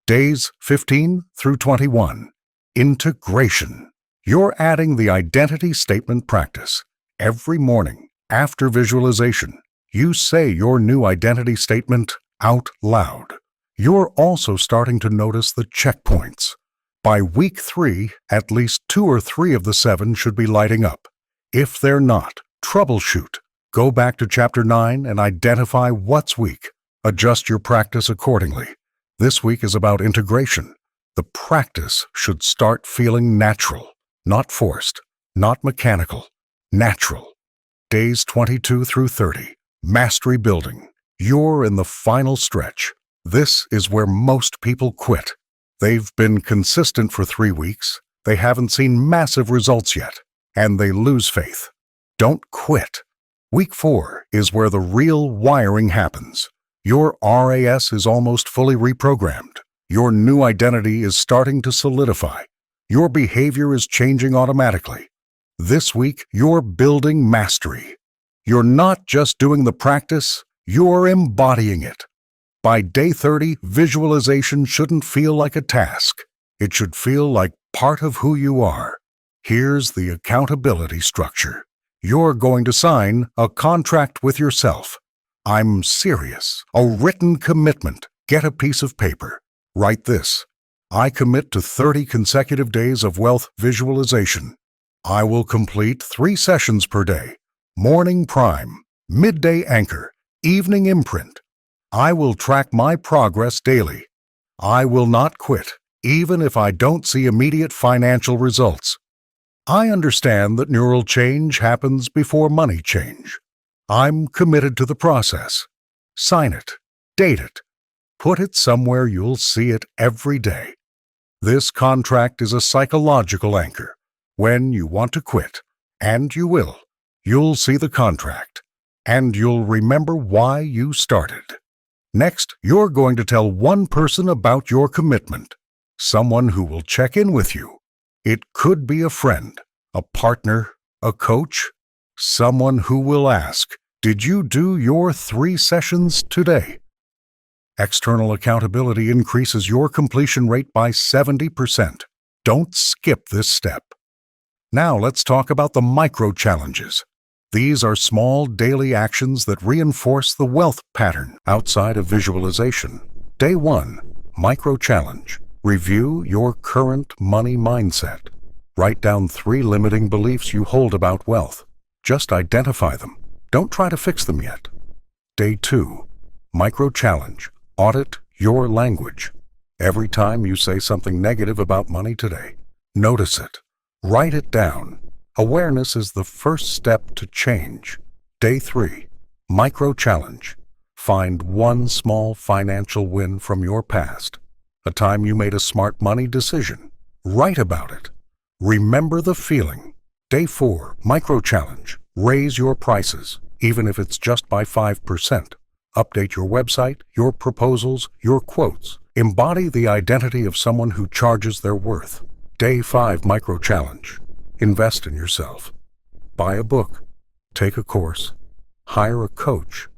Days 15 through 21. Integration. You're adding the identity statement practice. Every morning, after visualization, you say your new identity statement out loud. You're also starting to notice the checkpoints. By week 3, at least 2 or 3 of the 7 should be lighting up. If they're not, troubleshoot. Go back to Chapter 9 and identify what's weak. Adjust your practice accordingly. This week is about integration. The practice should start feeling natural, not forced, not mechanical, natural. Days 22 through 30. Mastery building. You're in the final stretch. This is where most people quit. They've been consistent for 3 weeks, they haven't seen massive results yet, and they lose faith. Don't quit. Week 4 is where the real wiring happens. Your RAS is almost fully reprogrammed. Your new identity is starting to solidify. Your behavior is changing automatically. This week, you're building mastery. You're not just doing the practice, you're embodying it. By day 30, visualization shouldn't feel like a task. It should feel like part of who you are. Here's the accountability structure. You're going to sign a contract with yourself. I'm serious. A written commitment. Get a piece of paper. Write this. I commit to 30 consecutive days of wealth visualization. I will complete 3 sessions per day. Morning prime, midday anchor, evening imprint. I will track my progress daily. I will not quit, even if I don't see immediate financial results. I understand that neural change happens before money change. I'm committed to the process. Sign it, date it, put it somewhere you'll see it every day. This contract is a psychological anchor. When you want to quit, And you will. You'll see the contract. And you'll remember why you started. Next, you're going to tell one person about your commitment. Someone who will check in with you. It could be a friend, a partner, a coach, someone who will ask, "Did you do your 3 sessions today?" External accountability increases your completion rate by 70%. Don't skip this step. Now let's talk about the micro-challenges. These are small daily actions that reinforce the wealth pattern outside of visualization. Day 1, micro-challenge. Review your current money mindset. Write down 3 limiting beliefs you hold about wealth. Just identify them. Don't try to fix them yet. Day 2, micro-challenge. Audit your language. Every time you say something negative about money today, notice it. Write it down. Awareness is the first step to change. Day 3, micro-challenge. Find one small financial win from your past. A time you made a smart money decision. Write about it. Remember the feeling. Day 4, micro-challenge. Raise your prices, even if it's just by 5%. Update your website, your proposals, your quotes. Embody the identity of someone who charges their worth. Day 5, micro-challenge. Invest in yourself. Buy a book. Take a course. Hire a coach.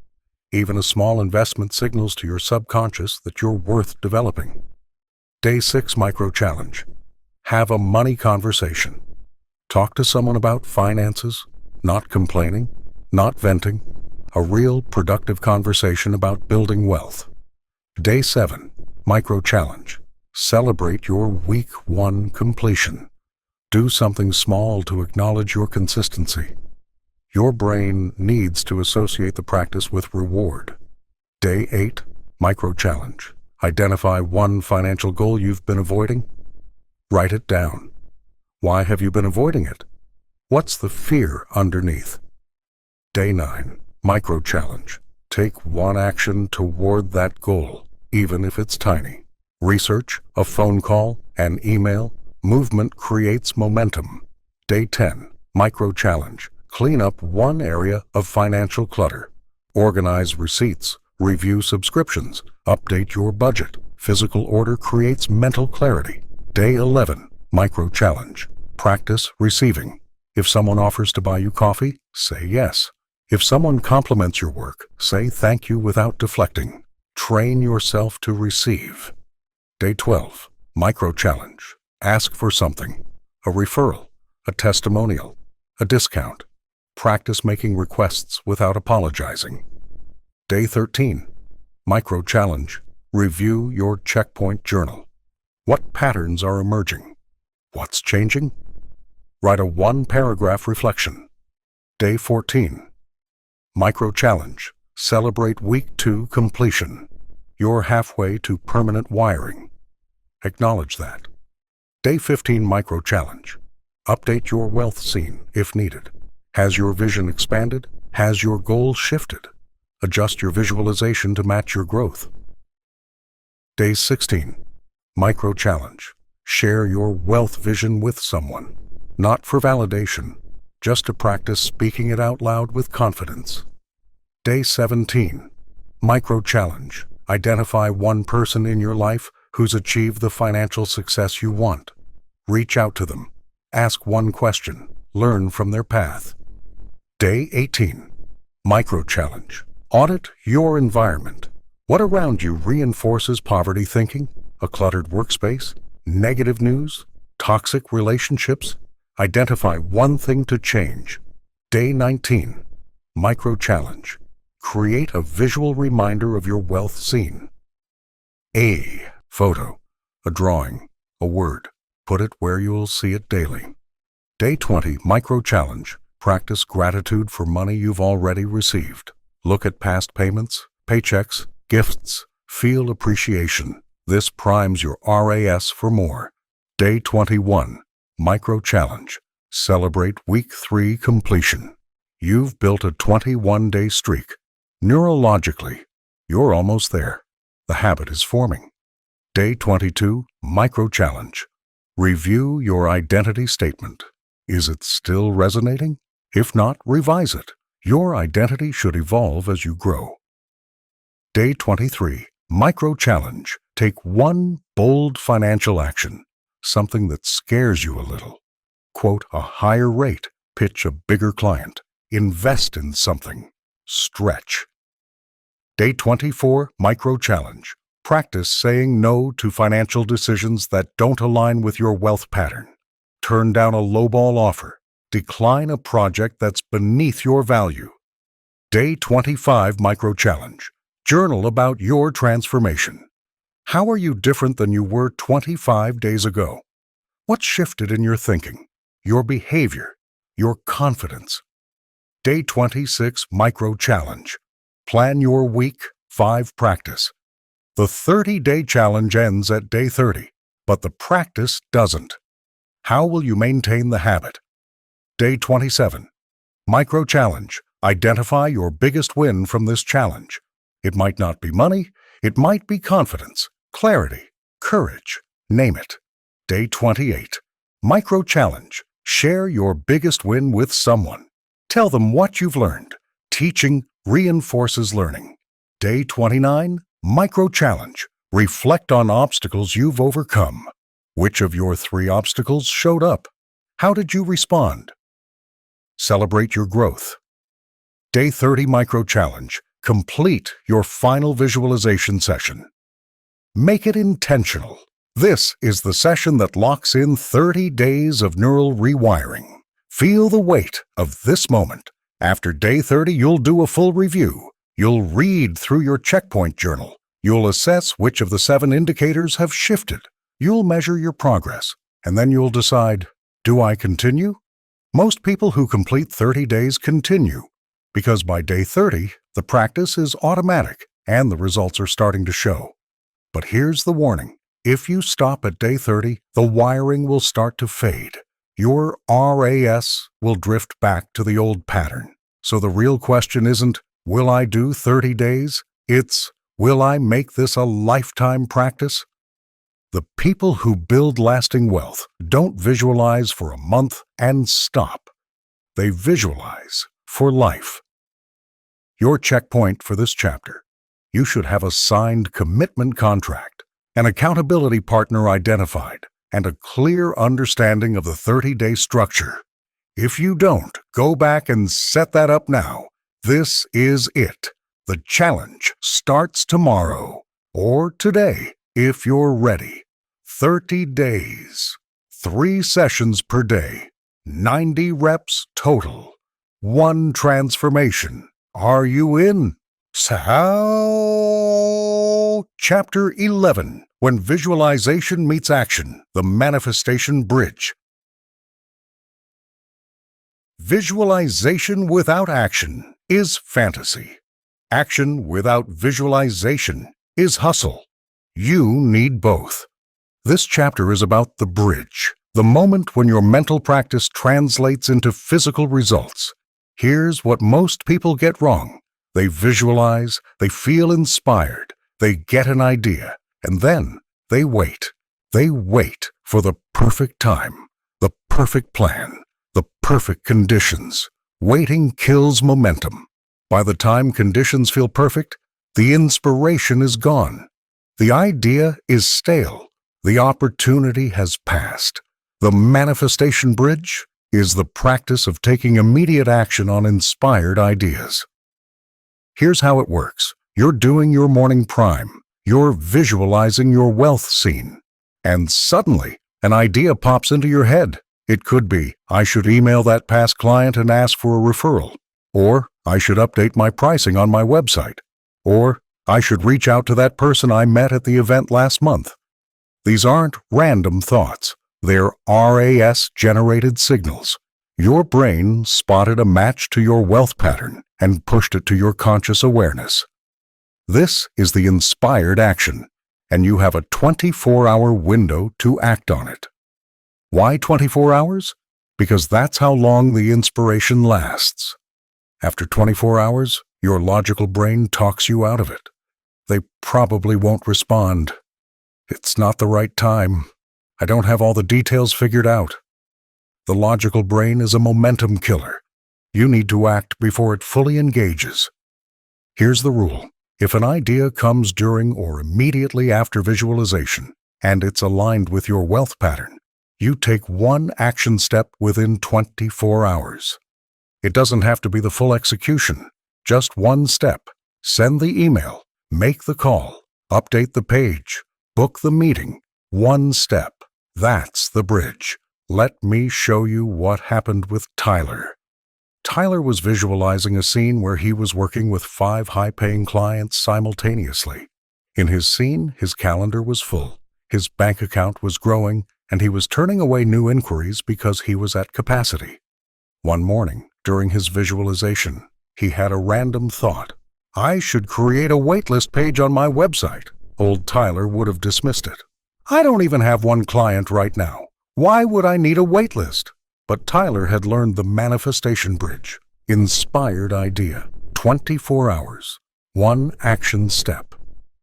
Even a small investment signals to your subconscious that you're worth developing. Day 6, micro-challenge. Have a money conversation. Talk to someone about finances, not complaining, not venting. A real productive conversation about building wealth. Day 7, micro-challenge. Celebrate your week 1 completion. Do something small to acknowledge your consistency. Your brain needs to associate the practice with reward. Day 8, micro-challenge. Identify one financial goal you've been avoiding. Write it down. Why have you been avoiding it? What's the fear underneath? Day 9, micro-challenge. Take one action toward that goal, even if it's tiny. Research, a phone call, an email. Movement creates momentum. Day 10, micro-challenge. Clean up one area of financial clutter. Organize receipts. Review subscriptions. Update your budget. Physical order creates mental clarity. Day 11, micro-challenge. Practice receiving. If someone offers to buy you coffee, say yes. If someone compliments your work, say thank you without deflecting. Train yourself to receive. Day 12, micro-challenge. Ask for something. A referral, a testimonial, a discount. Practice making requests without apologizing. Day 13, micro-challenge. Review your checkpoint journal. What patterns are emerging? What's changing? Write a 1-paragraph reflection. Day 14, micro-challenge. Celebrate week 2 completion. You're halfway to permanent wiring. Acknowledge that. Day 15, micro-challenge. Update your wealth scene if needed. Has your vision expanded? Has your goal shifted? Adjust your visualization to match your growth. Day 16, micro-challenge. Share your wealth vision with someone. Not for validation, just to practice speaking it out loud with confidence. Day 17, micro-challenge. Identify one person in your life who's achieved the financial success you want. Reach out to them. Ask one question. Learn from their path. Day 18, micro-challenge. Audit your environment. What around you reinforces poverty thinking? A cluttered workspace? Negative news? Toxic relationships? Identify one thing to change. Day 19, micro-challenge. Create a visual reminder of your wealth scene. A photo, a drawing, a word. Put it where you'll see it daily. Day 20, micro-challenge. Practice gratitude for money you've already received. Look at past payments, paychecks, gifts. Feel appreciation. This primes your RAS for more. Day 21, micro-challenge. Celebrate week 3 completion. You've built a 21-day streak. Neurologically, you're almost there. The habit is forming. Day 22, micro-challenge. Review your identity statement. Is it still resonating? If not, revise it. Your identity should evolve as you grow. Day 23, Micro Challenge. Take one bold financial action, something that scares you a little. Quote a higher rate, pitch a bigger client, invest in something, stretch. Day 24, Micro Challenge. Practice saying no to financial decisions that don't align with your wealth pattern. Turn down a lowball offer. Decline a project that's beneath your value. Day 25, Micro Challenge. Journal about your transformation. How are you different than you were 25 days ago? What shifted in your thinking, your behavior, your confidence? Day 26, Micro Challenge. Plan your week 5 practice. The 30-day challenge ends at day 30, but the practice doesn't. How will you maintain the habit? Day 27, Micro Challenge. Identify your biggest win from this challenge. It might not be money, it might be confidence, clarity, courage, name it. Day 28, Micro Challenge. Share your biggest win with someone. Tell them what you've learned. Teaching reinforces learning. Day 29, Micro Challenge. Reflect on obstacles you've overcome. Which of your 3 obstacles showed up? How did you respond? Celebrate your growth. Day 30 Micro Challenge. Complete your final visualization session. Make it intentional. This is the session that locks in 30 days of neural rewiring. Feel the weight of this moment. After day 30, you'll do a full review. You'll read through your checkpoint journal. You'll assess which of the 7 indicators have shifted. You'll measure your progress, and then you'll decide, do I continue? Most people who complete 30 days continue, because by day 30, the practice is automatic and the results are starting to show. But here's the warning. If you stop at day 30, the wiring will start to fade. Your RAS will drift back to the old pattern. So the real question isn't, will I do 30 days? It's, will I make this a lifetime practice? The people who build lasting wealth don't visualize for a month and stop. They visualize for life. Your checkpoint for this chapter. You should have a signed commitment contract, an accountability partner identified, and a clear understanding of the 30-day structure. If you don't, go back and set that up now. This is it. The challenge starts tomorrow, or today, if you're ready. 30 days, 3 sessions per day, 90 reps total, 1 transformation. Are you in? So, Chapter 11, When Visualization Meets Action, the Manifestation Bridge. Visualization without action is fantasy. Action without visualization is hustle. You need both. This chapter is about the bridge, the moment when your mental practice translates into physical results. Here's what most people get wrong. They visualize, they feel inspired, they get an idea, and then they wait. They wait for the perfect time, the perfect plan, the perfect conditions. Waiting kills momentum. By the time conditions feel perfect, the inspiration is gone. The idea is stale. The opportunity has passed. The manifestation bridge is the practice of taking immediate action on inspired ideas. Here's how it works. You're doing your morning prime. You're visualizing your wealth scene. And suddenly, an idea pops into your head. It could be, I should email that past client and ask for a referral. Or, I should update my pricing on my website. Or, I should reach out to that person I met at the event last month. These aren't random thoughts. They're RAS-generated signals. Your brain spotted a match to your wealth pattern and pushed it to your conscious awareness. This is the inspired action, and you have a 24-hour window to act on it. Why 24 hours? Because that's how long the inspiration lasts. After 24 hours, your logical brain talks you out of it. They probably won't respond. It's not the right time. I don't have all the details figured out. The logical brain is a momentum killer. You need to act before it fully engages. Here's the rule. If an idea comes during or immediately after visualization, and it's aligned with your wealth pattern, you take one action step within 24 hours. It doesn't have to be the full execution, just one step. Send the email, make the call, update the page, book the meeting. One step. That's the bridge. Let me show you what happened with Tyler. Tyler was visualizing a scene where he was working with 5 high-paying clients simultaneously. In his scene, his calendar was full, his bank account was growing, and he was turning away new inquiries because he was at capacity. One morning, during his visualization, he had a random thought. I should create a waitlist page on my website. Old Tyler would have dismissed it. I don't even have one client right now. Why would I need a waitlist? But Tyler had learned the manifestation bridge. Inspired idea. 24 hours. One action step.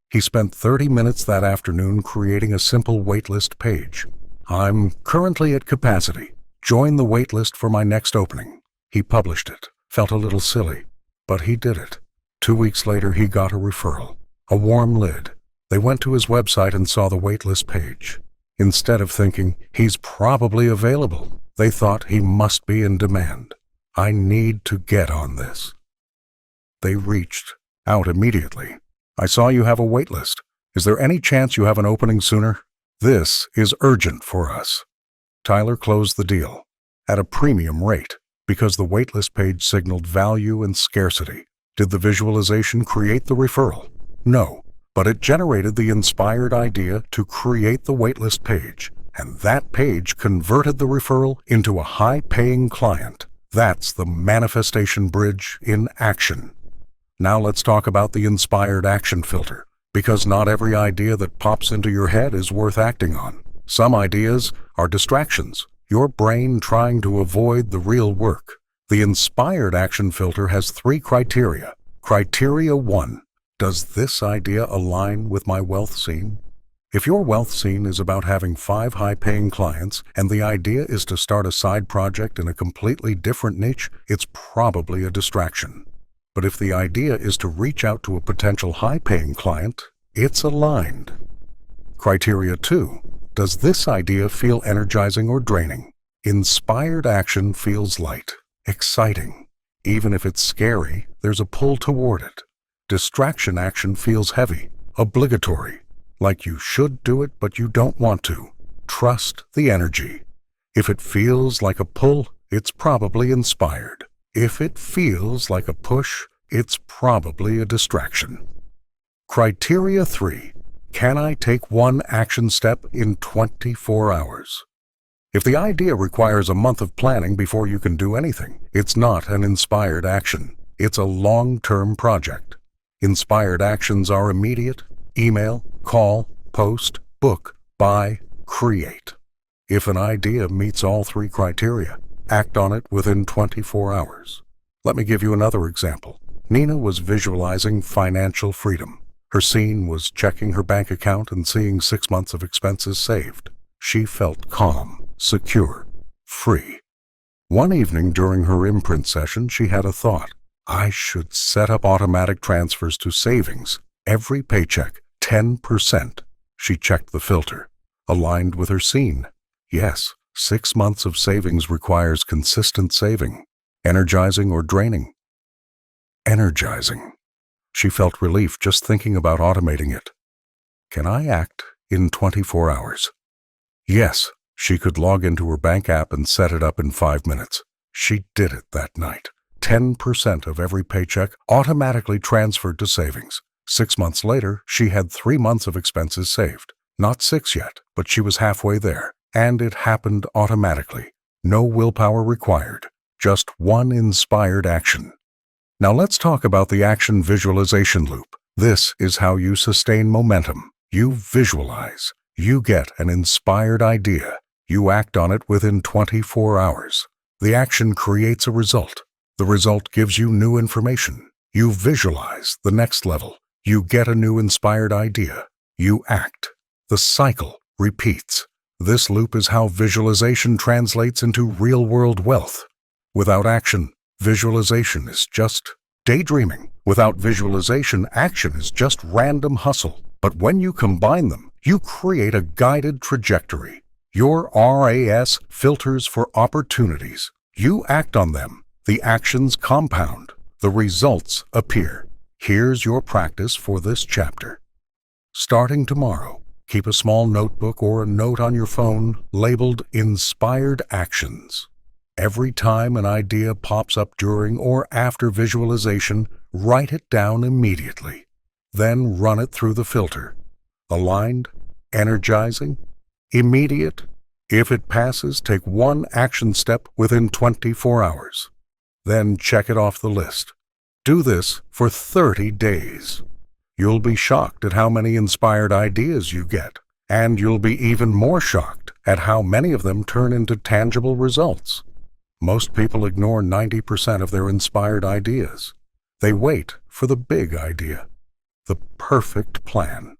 He spent 30 minutes that afternoon creating a simple waitlist page. I'm currently at capacity. Join the waitlist for my next opening. He published it. Felt a little silly, but he did it. 2 weeks later, he got a referral. A warm lid. They went to his website and saw the waitlist page. Instead of thinking, he's probably available, they thought he must be in demand. I need to get on this. They reached out immediately. I saw you have a waitlist. Is there any chance you have an opening sooner? This is urgent for us. Tyler closed the deal at a premium rate because the waitlist page signaled value and scarcity. Did the visualization create the referral? No. But it generated the inspired idea to create the waitlist page, and that page converted the referral into a high-paying client. That's the manifestation bridge in action. Now let's talk about the inspired action filter, because not every idea that pops into your head is worth acting on. Some ideas are distractions, your brain trying to avoid the real work. The inspired action filter has 3 criteria. Criteria 1. Does this idea align with my wealth scene? If your wealth scene is about having 5 high-paying clients and the idea is to start a side project in a completely different niche, it's probably a distraction. But if the idea is to reach out to a potential high-paying client, it's aligned. Criteria 2. Does this idea feel energizing or draining? Inspired action feels light, exciting. Even if it's scary, there's a pull toward it. Distraction action feels heavy, obligatory, like you should do it but you don't want to. Trust the energy. If it feels like a pull, it's probably inspired. If it feels like a push, it's probably a distraction. Criteria 3. Can I take one action step in 24 hours? If the idea requires a month of planning before you can do anything, it's not an inspired action. It's a long-term project. Inspired actions are immediate: email, call, post, book, buy, create. If an idea meets all 3 criteria, act on it within 24 hours. Let me give you another example. Nina was visualizing financial freedom. Her scene was checking her bank account and seeing 6 months of expenses saved. She felt calm, secure, free. One evening during her imprint session, she had a thought. I should set up automatic transfers to savings. Every paycheck, 10%. She checked the filter. Aligned with her scene. Yes, 6 months of savings requires consistent saving. Energizing or draining? Energizing. She felt relief just thinking about automating it. Can I act in 24 hours? Yes, she could log into her bank app and set it up in 5 minutes. She did it that night. 10% of every paycheck automatically transferred to savings. 6 months later, she had 3 months of expenses saved. Not 6 yet, but she was halfway there. And it happened automatically. No willpower required. Just one inspired action. Now let's talk about the action visualization loop. This is how you sustain momentum. You visualize. You get an inspired idea. You act on it within 24 hours. The action creates a result. The result gives you new information. You visualize the next level. You get a new inspired idea. You act. The cycle repeats. This loop is how visualization translates into real-world wealth. Without action, visualization is just daydreaming. Without visualization, action is just random hustle. But when you combine them, you create a guided trajectory. Your RAS filters for opportunities. You act on them. The actions compound. The results appear. Here's your practice for this chapter. Starting tomorrow, keep a small notebook or a note on your phone labeled Inspired Actions. Every time an idea pops up during or after visualization, write it down immediately. Then run it through the filter. Aligned, energizing, immediate. If it passes, take one action step within 24 hours. Then check it off the list. Do this for 30 days. You'll be shocked at how many inspired ideas you get, and you'll be even more shocked at how many of them turn into tangible results. Most people ignore 90% of their inspired ideas. They wait for the big idea, the perfect plan.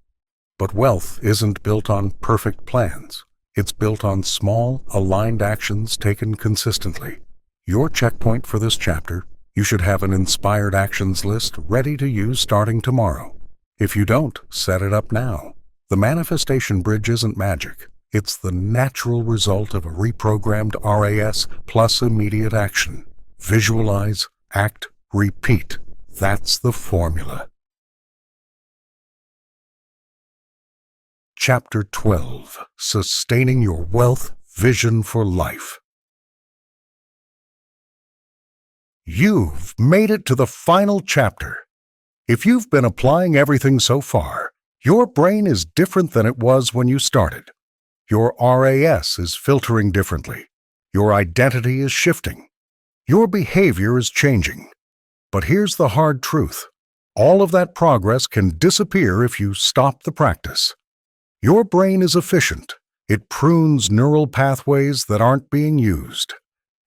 But wealth isn't built on perfect plans. It's built on small, aligned actions taken consistently. Your checkpoint for this chapter: you should have an inspired actions list ready to use starting tomorrow. If you don't, set it up now. The manifestation bridge isn't magic. It's the natural result of a reprogrammed RAS plus immediate action. Visualize, act, repeat. That's the formula. Chapter 12. Sustaining Your Wealth Vision for Life. You've made it to the final chapter. If you've been applying everything so far, your brain is different than it was when you started. Your RAS is filtering differently. Your identity is shifting. Your behavior is changing. But here's the hard truth. All of that progress can disappear if you stop the practice. Your brain is efficient. It prunes neural pathways that aren't being used.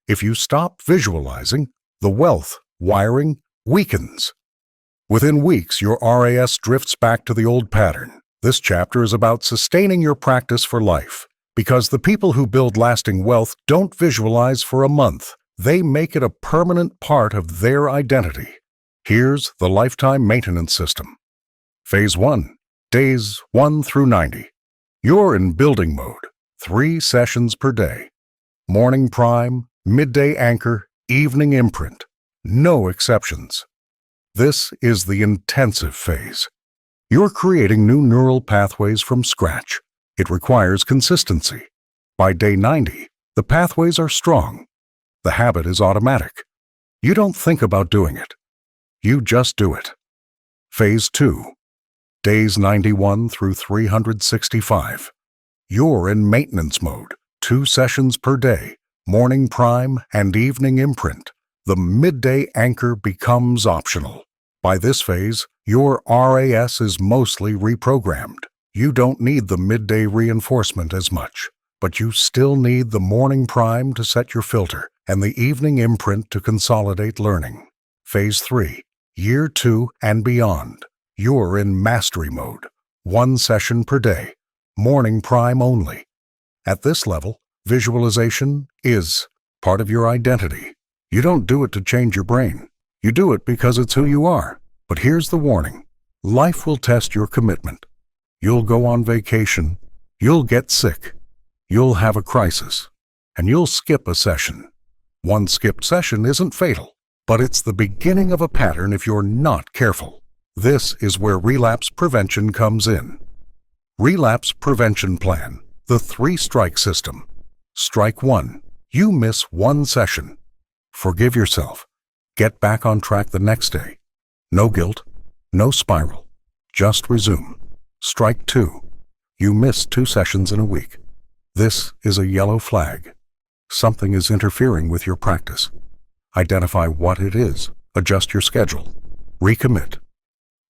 If you stop visualizing, the wealth wiring weakens. Within weeks, your RAS drifts back to the old pattern. This chapter is about sustaining your practice for life, because the people who build lasting wealth don't visualize for a month. They make it a permanent part of their identity. Here's the lifetime maintenance system. Phase 1, days 1 through 90. You're in building mode, 3 sessions per day. Morning prime, midday anchor, evening imprint. No exceptions. This is the intensive phase. You're creating new neural pathways from scratch. It requires consistency. By day 90, the pathways are strong. The habit is automatic. You don't think about doing it. You just do it. Phase 2, days 91 through 365. You're in maintenance mode, 2 sessions per day, morning prime and evening imprint. The midday anchor becomes optional. By this phase, your RAS is mostly reprogrammed. You don't need the midday reinforcement as much, but you still need the morning prime to set your filter and the evening imprint to consolidate learning. Phase 3, year 2 and beyond. You're in mastery mode, 1 session per day, morning prime only. At this level, visualization is part of your identity. You don't do it to change your brain. You do it because it's who you are. But here's the warning. Life will test your commitment. You'll go on vacation. You'll get sick. You'll have a crisis. And you'll skip a session. One skipped session isn't fatal, but it's the beginning of a pattern if you're not careful. This is where relapse prevention comes in. Relapse Prevention Plan, the 3-strike system. Strike 1. You miss 1 session. Forgive yourself. Get back on track the next day. No guilt, no spiral. Just resume. Strike 2. You miss 2 sessions in a week. This is a yellow flag. Something is interfering with your practice. Identify what it is. Adjust your schedule. Recommit.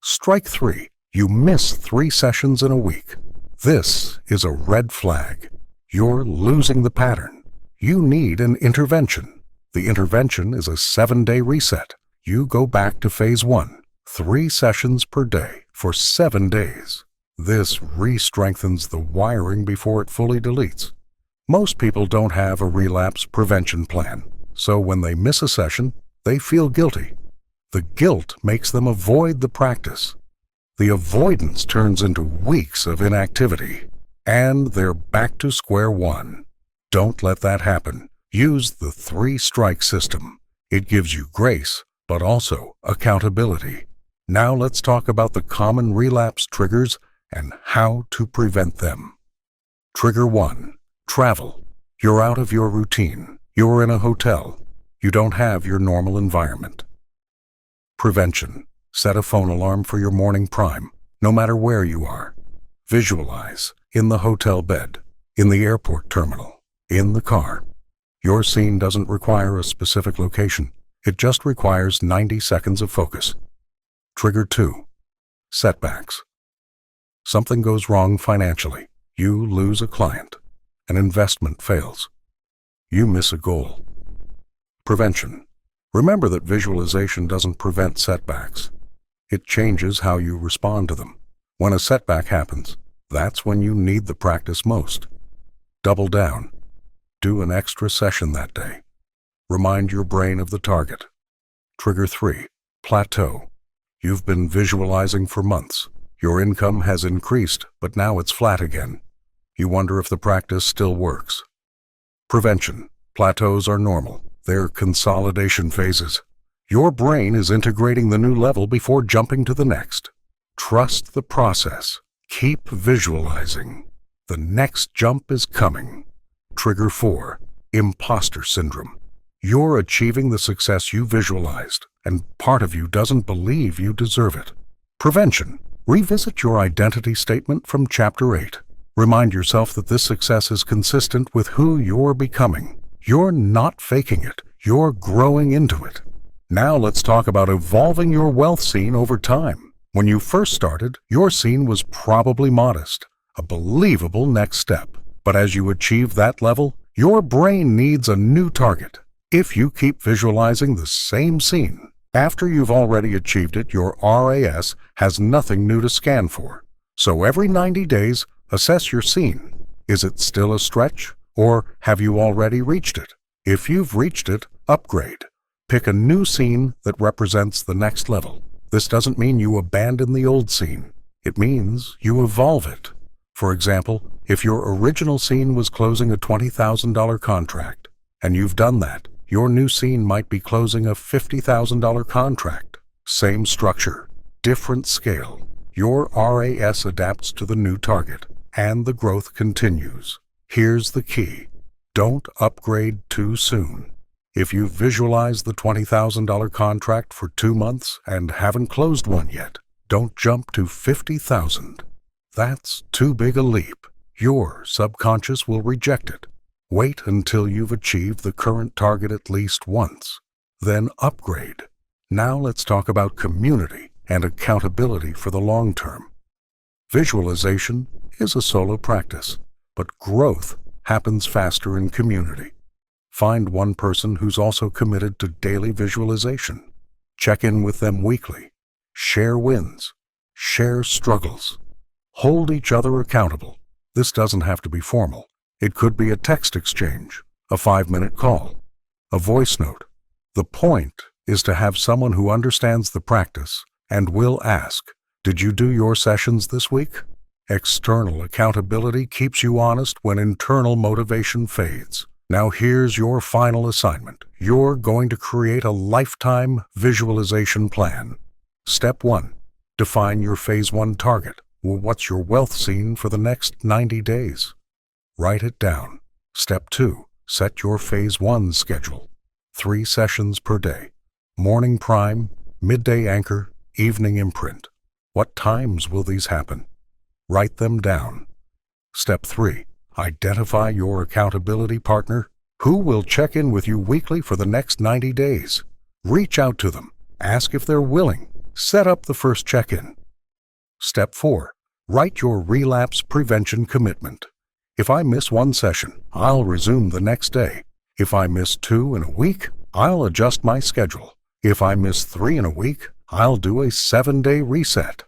Strike 3. You miss 3 sessions in a week. This is a red flag. You're losing the pattern. You need an intervention. The intervention is a 7-day reset. You go back to phase 1, 3 sessions per day for 7 days. This re-strengthens the wiring before it fully deletes. Most people don't have a relapse prevention plan, so when they miss a session, they feel guilty. The guilt makes them avoid the practice. The avoidance turns into weeks of inactivity, and they're back to square one. Don't let that happen. Use the 3-strike system. It gives you grace, but also accountability. Now let's talk about the common relapse triggers and how to prevent them. Trigger 1. Travel. You're out of your routine. You're in a hotel. You don't have your normal environment. Prevention. Set a phone alarm for your morning prime, no matter where you are. Visualize. In the hotel bed. In the airport terminal. In the car. Your scene doesn't require a specific location. It just requires 90 seconds of focus. Trigger 2. Setbacks. Something goes wrong financially. You lose a client. An investment fails. You miss a goal. Prevention. Remember that visualization doesn't prevent setbacks. It changes how you respond to them. When a setback happens, that's when you need the practice most. Double down. Do an extra session that day. Remind your brain of the target. Trigger 3. Plateau. You've been visualizing for months. Your income has increased, but now it's flat again. You wonder if the practice still works. Prevention. Plateaus are normal. They're consolidation phases. Your brain is integrating the new level before jumping to the next. Trust the process. Keep visualizing. The next jump is coming. Trigger 4. Imposter syndrome. You're achieving the success you visualized, and part of you doesn't believe you deserve it. Prevention. Revisit your identity statement from Chapter 8. Remind yourself that this success is consistent with who you're becoming. You're not faking it. You're growing into it. Now let's talk about evolving your wealth scene over time. When you first started, your scene was probably modest, a believable next step. But as you achieve that level, your brain needs a new target. If you keep visualizing the same scene, after you've already achieved it, your RAS has nothing new to scan for. So every 90 days, assess your scene. Is it still a stretch, or have you already reached it? If you've reached it, upgrade. Pick a new scene that represents the next level. This doesn't mean you abandon the old scene. It means you evolve it. For example, if your original scene was closing a $20,000 contract, and you've done that, your new scene might be closing a $50,000 contract. Same structure, different scale. Your RAS adapts to the new target, and the growth continues. Here's the key. Don't upgrade too soon. If you've visualized the $20,000 contract for 2 months and haven't closed one yet, don't jump to $50,000. That's too big a leap. Your subconscious will reject it. Wait until you've achieved the current target at least once. Then upgrade. Now let's talk about community and accountability for the long term. Visualization is a solo practice, but growth happens faster in community. Find one person who's also committed to daily visualization. Check in with them weekly. Share wins. Share struggles. Hold each other accountable. This doesn't have to be formal. It could be a text exchange, a 5-minute call, a voice note. The point is to have someone who understands the practice and will ask, "Did you do your sessions this week?" External accountability keeps you honest when internal motivation fades. Now here's your final assignment. You're going to create a lifetime visualization plan. Step 1. Define your Phase 1 target. What's your wealth scene for the next 90 days? Write it down. Step 2. Set your Phase 1 schedule. 3 sessions per day. Morning prime, midday anchor, evening imprint. What times will these happen? Write them down. Step 3. Identify your accountability partner. Who will check in with you weekly for the next 90 days? Reach out to them. Ask if they're willing. Set up the first check-in. Step 4. Write your relapse prevention commitment. If I miss 1 session, I'll resume the next day. If I miss 2 in a week, I'll adjust my schedule. If I miss 3 in a week, I'll do a 7-day reset.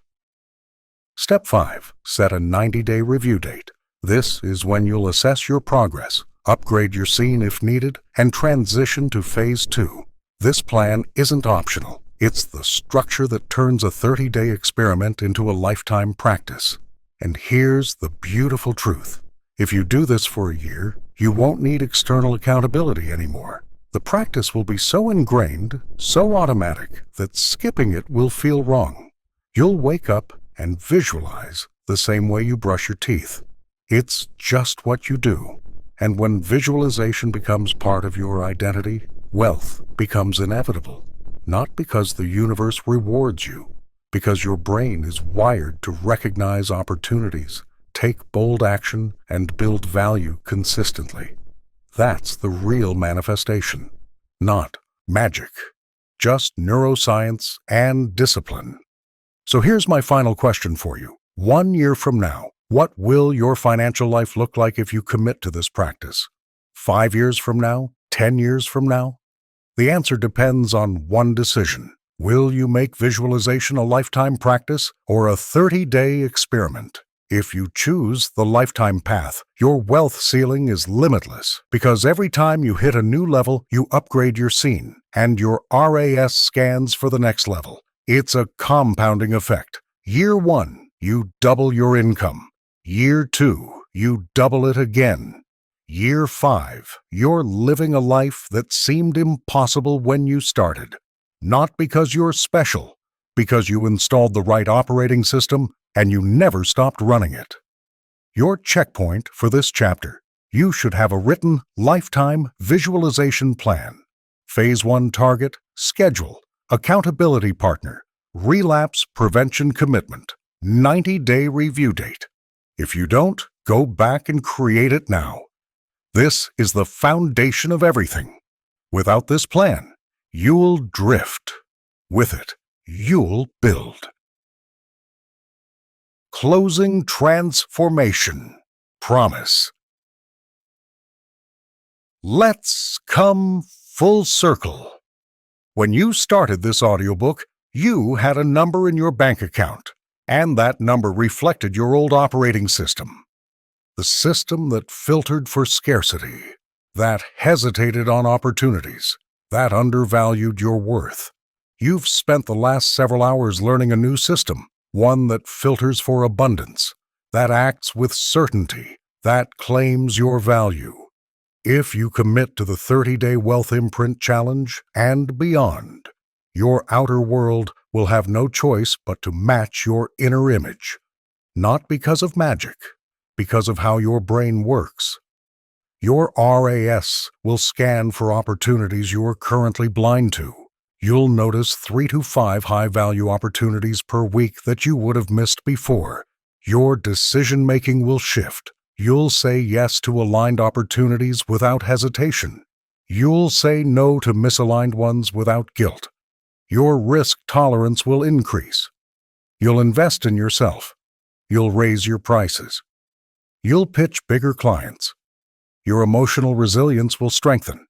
Step 5. Set a 90-day review date. This is when you'll assess your progress, upgrade your scene if needed, and transition to Phase 2. This plan isn't optional. It's the structure that turns a 30-day experiment into a lifetime practice. And here's the beautiful truth. If you do this for a year, you won't need external accountability anymore. The practice will be so ingrained, so automatic, that skipping it will feel wrong. You'll wake up and visualize the same way you brush your teeth. It's just what you do. And when visualization becomes part of your identity, wealth becomes inevitable. Not because the universe rewards you, because your brain is wired to recognize opportunities, take bold action, and build value consistently. That's the real manifestation, not magic, just neuroscience and discipline. So here's my final question for you. 1 year from now, what will your financial life look like if you commit to this practice? 5 years from now? 10 years from now? The answer depends on one decision. Will you make visualization a lifetime practice or a 30-day experiment? If you choose the lifetime path, your wealth ceiling is limitless because every time you hit a new level, you upgrade your scene and your RAS scans for the next level. It's a compounding effect. Year 1, you double your income. Year 2, you double it again. Year 5, you're living a life that seemed impossible when you started. Not because you're special, because you installed the right operating system and you never stopped running it. Your checkpoint for this chapter. You should have a written, lifetime visualization plan. Phase 1 target, schedule, accountability partner, relapse prevention commitment, 90-day review date. If you don't, go back and create it now. This is the foundation of everything. Without this plan, you'll drift. With it, you'll build. Closing transformation. Promise. Let's come full circle. When you started this audiobook, you had a number in your bank account, and that number reflected your old operating system. The system that filtered for scarcity, that hesitated on opportunities, that undervalued your worth. You've spent the last several hours learning a new system, one that filters for abundance, that acts with certainty, that claims your value. If you commit to the 30-day Wealth Imprint Challenge and beyond, your outer world will have no choice but to match your inner image. Not because of magic, because of how your brain works. Your RAS will scan for opportunities you're currently blind to. You'll notice 3 to 5 high-value opportunities per week that you would have missed before. Your decision-making will shift. You'll say yes to aligned opportunities without hesitation. You'll say no to misaligned ones without guilt. Your risk tolerance will increase. You'll invest in yourself. You'll raise your prices. You'll pitch bigger clients. Your emotional resilience will strengthen.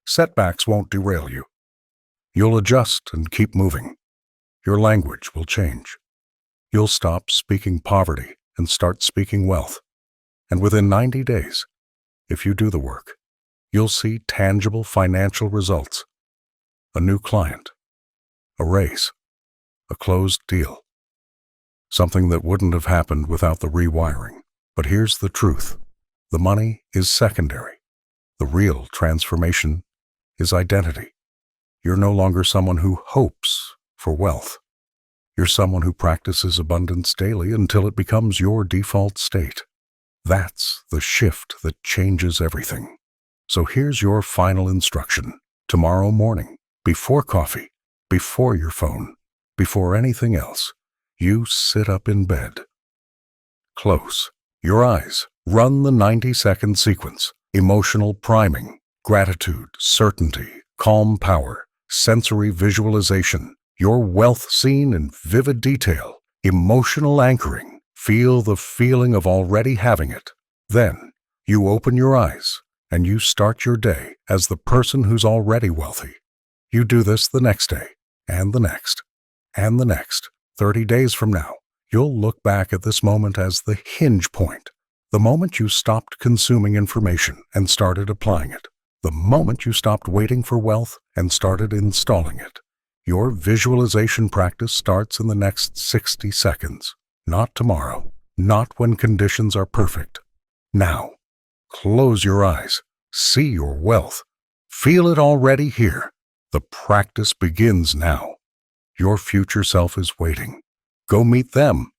Setbacks won't derail you. You'll adjust and keep moving. Your language will change. You'll stop speaking poverty and start speaking wealth. And within 90 days, if you do the work, you'll see tangible financial results. A new client, a raise, a closed deal. Something that wouldn't have happened without the rewiring. But here's the truth. The money is secondary. The real transformation is identity. You're no longer someone who hopes for wealth. You're someone who practices abundance daily until it becomes your default state. That's the shift that changes everything. So here's your final instruction. Tomorrow morning, before coffee, before your phone, before anything else, you sit up in bed. Close your eyes. Run the 90-second sequence. Emotional priming, gratitude, certainty, calm power, sensory visualization, your wealth scene in vivid detail, emotional anchoring. Feel the feeling of already having it. Then, you open your eyes and you start your day as the person who's already wealthy. You do this the next day, and the next, and the next. 30 days from now, You'll look back at this moment as the hinge point, the moment you stopped consuming information and started applying it, the moment you stopped waiting for wealth and started installing it. Your visualization practice starts in the next 60 seconds, not tomorrow, not when conditions are perfect. Now, close your eyes, see your wealth, feel it already here. The practice begins now. Your future self is waiting. Go meet them.